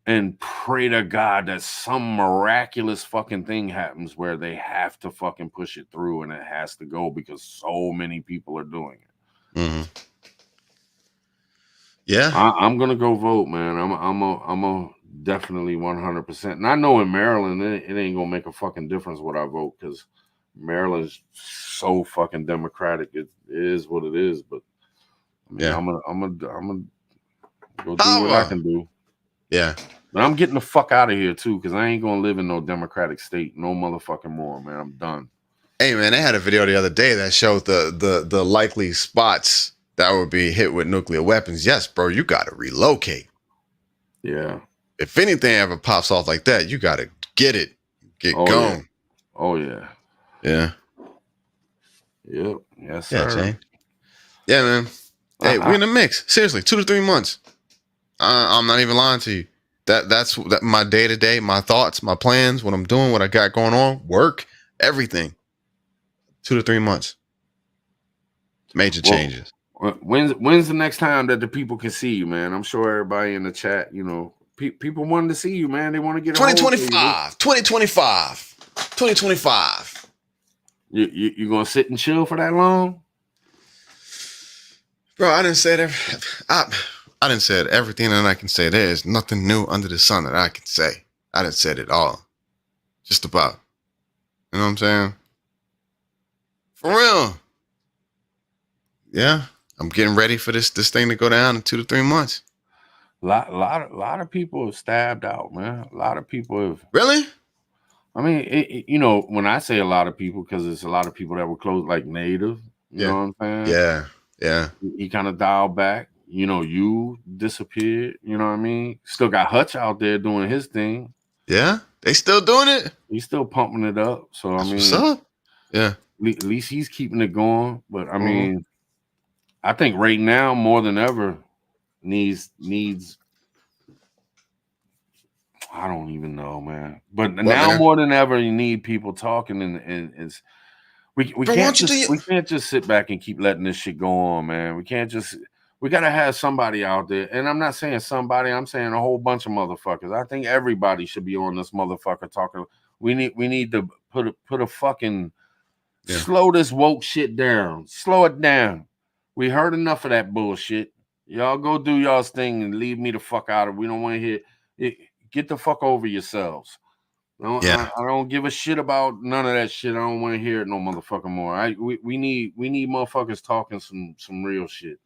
And pray to God that some miraculous fucking thing happens where they have to fucking push it through and it has to go because so many people are doing it. Mm-hmm. Yeah. I'm going to go vote, man. I'm a definitely 100%. And I know in Maryland, it ain't going to make a fucking difference what I vote, because Maryland's so fucking democratic. It is what it is. But I mean, I'm gonna go do what I can do. Yeah. But I'm getting the fuck out of here too, because I ain't gonna live in no democratic state no motherfucking more, man. I'm done. Hey man, they had a video the other day that showed the likely spots that would be hit with nuclear weapons, yes, bro, you got to relocate. Yeah. If anything ever pops off like that, you got to get going. Yeah. Oh yeah. Yeah. Yep. Yes, Yeah, sir. Jane. Yeah, man. Hey, we're in the mix. Seriously, 2 to 3 months. I'm not even lying to you. That's my day to day, my thoughts, my plans, what I'm doing, what I got going on, work, everything. 2 to 3 months. Major changes. When's the next time that the people can see you, man? I'm sure everybody in the chat, you know, people wanting to see you, man. They want to get 2025. 2025. 2025. You gonna sit and chill for that long? Bro, I didn't say that. I didn't say everything that I can say. There is nothing new under the sun that I can say. I didn't say it all. Just about. You know what I'm saying? For real. Yeah. I'm getting ready for this thing to go down in 2 to 3 months. Lot of people have stabbed out, man. A lot of people have. Really? I mean, you know, when I say a lot of people, because it's a lot of people that were close, like Native. You know what I'm saying? Yeah. Yeah. He kind of dialed back. You know, you disappeared. You know what I mean? Still got Hutch out there doing his thing. Yeah. They still doing it? He's still pumping it up. So, I mean, what's up? Yeah. At least he's keeping it going. But, I mean, I think right now, more than ever, needs I don't even know, man. But now more than ever, you need people talking, and it's we can't just sit back and keep letting this shit go on, man. We gotta have somebody out there. And I'm not saying somebody, I'm saying a whole bunch of motherfuckers. I think everybody should be on this motherfucker talking. We need to put a fucking slow this woke shit down. Slow it down. We heard enough of that bullshit. Y'all go do y'all's thing and leave me the fuck out of it. We don't want to hear it. Get the fuck over yourselves. I don't give a shit about none of that shit. I don't want to hear it no motherfucking more. We need motherfuckers talking some real shit.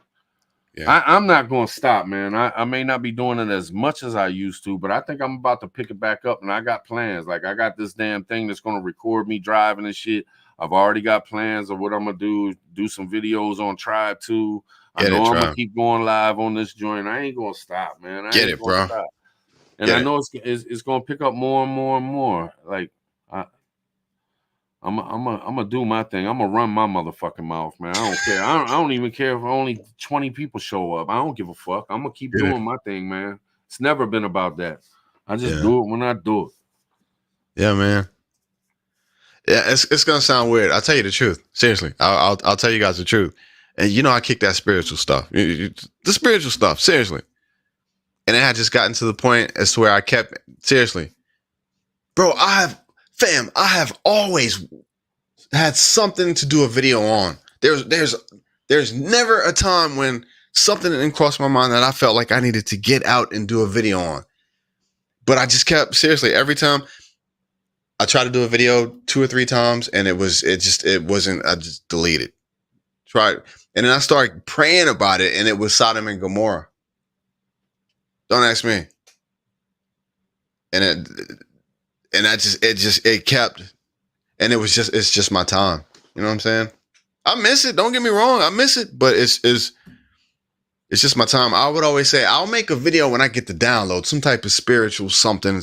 Yeah. I'm not going to stop, man. I may not be doing it as much as I used to, but I think I'm about to pick it back up, and I got plans. Like, I got this damn thing that's going to record me driving and shit. I've already got plans of what I'm going to do some videos on Tribe too. I know I'm going to keep going live on this joint. I ain't going to stop, man. Get it, bro. Stop. And I know it's going to pick up more and more and more. Like, I'm gonna do my thing. I'm gonna run my motherfucking mouth, man. I don't care. I don't even care if only 20 people show up. I don't give a fuck. I'm gonna keep doing my thing, man. It's never been about that. I just do it when I do it. Yeah, man. Yeah, it's gonna sound weird. I'll tell you the truth. Seriously, I'll tell you guys the truth. And you know, I kick that spiritual stuff, the spiritual stuff, seriously. And it had just gotten to the point as to where I kept seriously, bro. I have always had something to do a video on. There's never a time when something didn't cross my mind that I felt like I needed to get out and do a video on. But I just kept seriously every time I tried to do a video 2 or 3 times, and it wasn't. I just deleted. Tried, and then I started praying about it, and it was Sodom and Gomorrah. Don't ask me. And it kept, and it's just my time. You know what I'm saying? I miss it. Don't get me wrong. I miss it, but it's just my time. I would always say I'll make a video when I get the download, some type of spiritual something,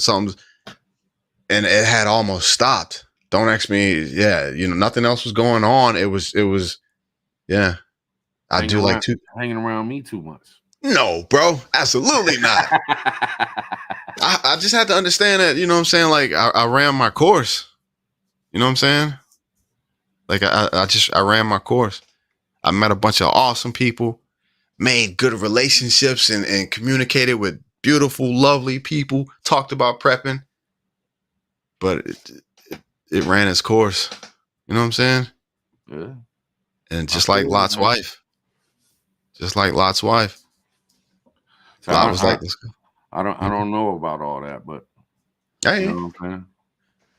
and it had almost stopped. Don't ask me. Yeah. You know, nothing else was going on. It was, yeah. Hanging around me too much. No, bro, absolutely not. I just had to understand that, you know what I'm saying? Like, I ran my course. You know what I'm saying? Like, I ran my course. I met a bunch of awesome people, made good relationships, and communicated with beautiful, lovely people, talked about prepping. But it ran its course. You know what I'm saying? Yeah. And just like Lot's wife. Just like Lot's wife. So I don't know about all that, but hey, you know what I'm saying?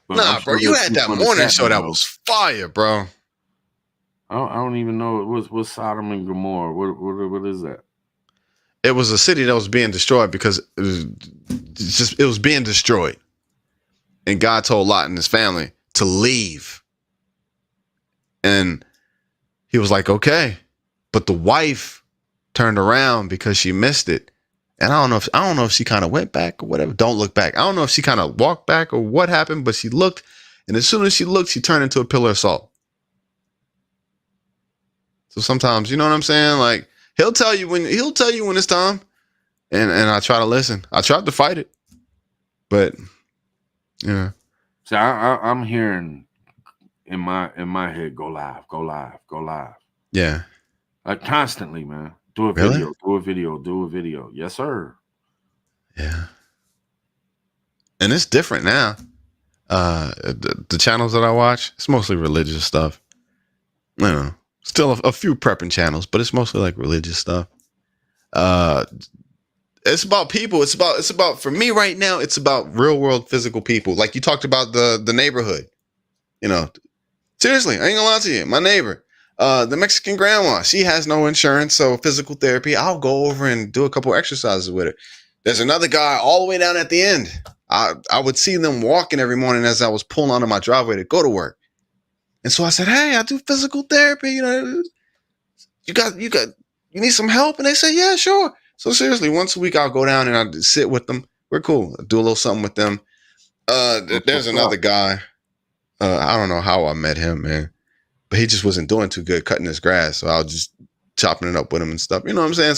But nah, bro, you had that morning show that was fire, bro. I don't even know what's Sodom and Gomorrah. What is that? It was a city that was being destroyed because it was being destroyed, and God told Lot and his family to leave, and he was like, "Okay, but the wife turned around because she missed it. And I don't know if she kind of went back or whatever. Don't look back. I don't know if she kind of walked back or what happened, but she looked, and as soon as she looked, she turned into a pillar of salt. So sometimes, you know what I'm saying? Like he'll tell you when it's time, and I try to listen. I tried to fight it, but yeah. So I'm hearing in my head, go live, go live, go live. Yeah. Constantly, man. Do a Really? video, do a video, do a video. Yes, sir. Yeah. And it's different now. The channels that I watch, it's mostly religious stuff. You know, still a few prepping channels, but it's mostly like religious stuff. It's about people. It's about for me right now. It's about real world physical people. Like you talked about the neighborhood. You know, seriously, I ain't gonna lie to you. My neighbor, the Mexican grandma, she has no insurance, so physical therapy. I'll go over and do a couple exercises with her. There's another guy all the way down at the end. I would see them walking every morning as I was pulling onto my driveway to go to work. And so I said, hey, I do physical therapy. You know, you need some help? And they said, yeah, sure. So seriously, once a week I'll go down and I'll sit with them. We're cool. I'll do a little something with them. There's another guy. I don't know how I met him, man, but he just wasn't doing too good cutting his grass. So I was just chopping it up with him and stuff. You know what I'm saying?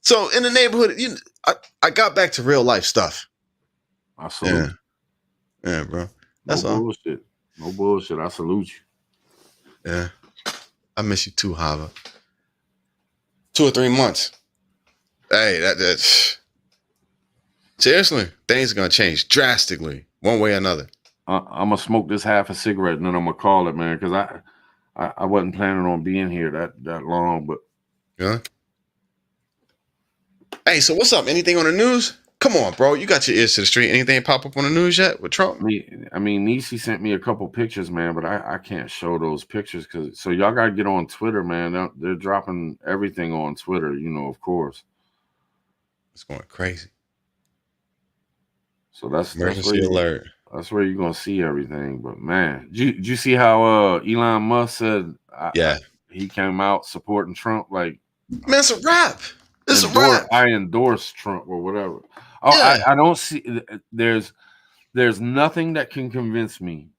So in the neighborhood, I got back to real life stuff. I salute. Yeah, bro. That's no all. Bullshit. No bullshit. I salute you. Yeah. I miss you too, Hava. 2 or 3 months. Hey, that's seriously, things are gonna change drastically, one way or another. I'm gonna smoke this half a cigarette and then I'm gonna call it, man, because I wasn't planning on being here that long, but yeah. Hey, so what's up? Anything on the news? Come on, bro. You got your ears to the street. Anything pop up on the news yet with Trump? I mean, Nisi sent me a couple pictures, man, but I can't show those pictures so y'all gotta get on Twitter, man. They're dropping everything on Twitter, you know, of course. It's going crazy. So that's emergency alert. That's where you're gonna see everything. But man, did you see how Elon Musk said? He came out supporting Trump. Like, man, it's a wrap. It's a wrap. I endorse Trump or whatever. Oh, yeah. I don't see. There's nothing that can convince me.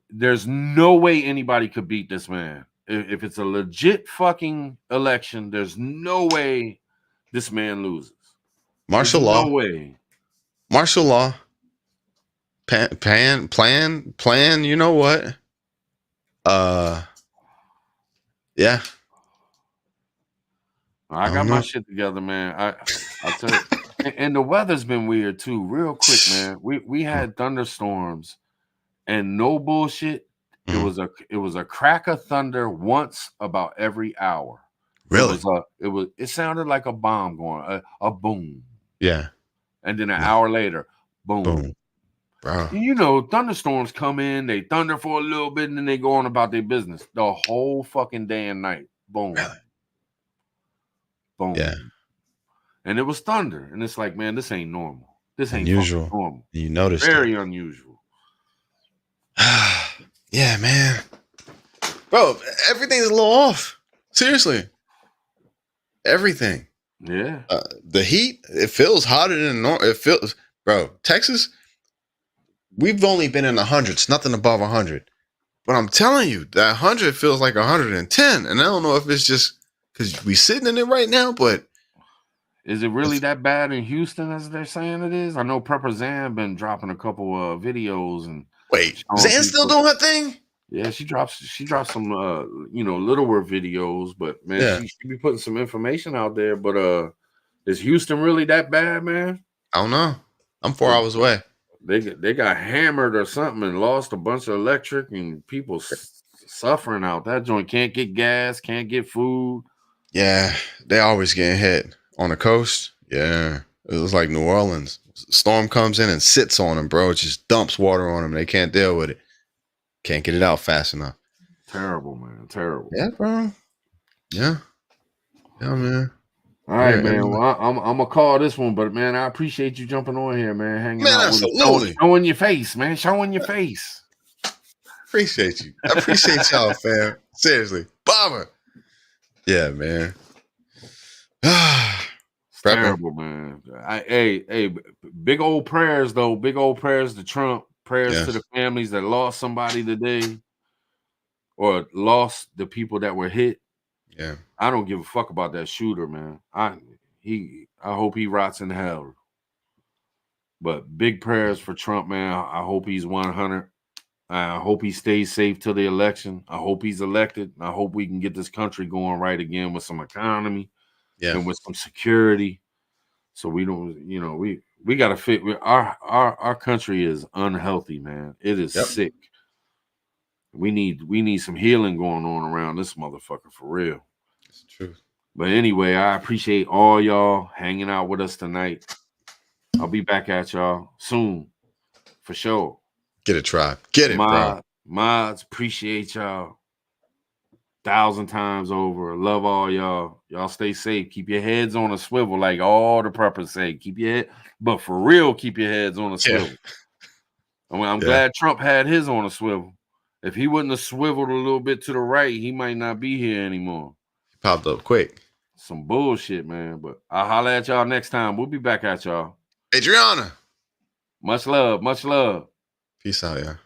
There's no way anybody could beat this man. If it's a legit fucking election, there's no way this man loses. Martial law. No way. Martial law. Plan. You know what? Yeah. I got my shit together, man. I tell you, and the weather's been weird too. Real quick, man. We had thunderstorms, and no bullshit. It was a crack of thunder once about every hour. Really? It sounded like a bomb going a boom. Yeah. And then an hour later, boom. Boom. Bro. You know, thunderstorms come in, they thunder for a little bit, and then they go on about their business the whole fucking day and night. Boom. Really? Boom. Yeah. And it was thunder. And it's like, man, this ain't normal. This ain't unusual. Normal. You noticed very unusual. Yeah, man. Bro, everything's a little off. Seriously. Everything. Yeah. The heat, it feels hotter than normal. It feels, bro, Texas, we've only been in the hundreds, nothing above 100. But I'm telling you, that 100 feels like 110. And I don't know if it's just because we sitting in it right now, but is it really that bad in Houston as they're saying it is? I know Prepper Zan been dropping a couple of videos and wait, Zan's still doing her thing? Yeah, she drops some littler videos, but man, she be putting some information out there. But is Houston really that bad, man? I don't know. I'm 4 hours away. They got hammered or something and lost a bunch of electric and people suffering out. That joint can't get gas, can't get food. Yeah, they always getting hit on the coast. Yeah, it was like New Orleans. Storm comes in and sits on them, bro. It just dumps water on them. They can't deal with it. Can't get it out fast enough. Terrible, man. Terrible. Yeah, bro. Yeah, man. All right, man. Well, I'm gonna call this one, but man, I appreciate you jumping on here, man. Hanging out absolutely. With us. Showing your face, man. Showing your face. Appreciate you. I appreciate y'all, fam. Seriously, Baba. Yeah, man. It's Prepper. terrible, man. Hey, big old prayers though. Big old prayers to Trump. Prayers to Yes. the families that lost somebody today, or lost the people that were hit. Yeah. I don't give a fuck about that shooter, man. I hope he rots in hell. But big prayers for Trump, man. I hope he's 100. I hope he stays safe till the election. I hope he's elected. I hope we can get this country going right again with some economy Yeah. and with some security. So we don't, we got to fit. Our country is unhealthy, man. It is Yep. sick. We need some healing going on around this motherfucker for real. It's true. But anyway, I appreciate all y'all hanging out with us tonight. I'll be back at y'all soon, for sure. Get it, tribe. Get it, bro. Mods, appreciate y'all 1,000 times over. Love all y'all. Y'all stay safe. Keep your heads on a swivel, like all the preppers say. Keep your head, but for real, keep your heads on a swivel. I'm glad Trump had his on a swivel. If he wouldn't have swiveled a little bit to the right, he might not be here anymore. He popped up quick. Some bullshit, man. But I'll holler at y'all next time. We'll be back at y'all. Adriana. Much love. Much love. Peace out, y'all.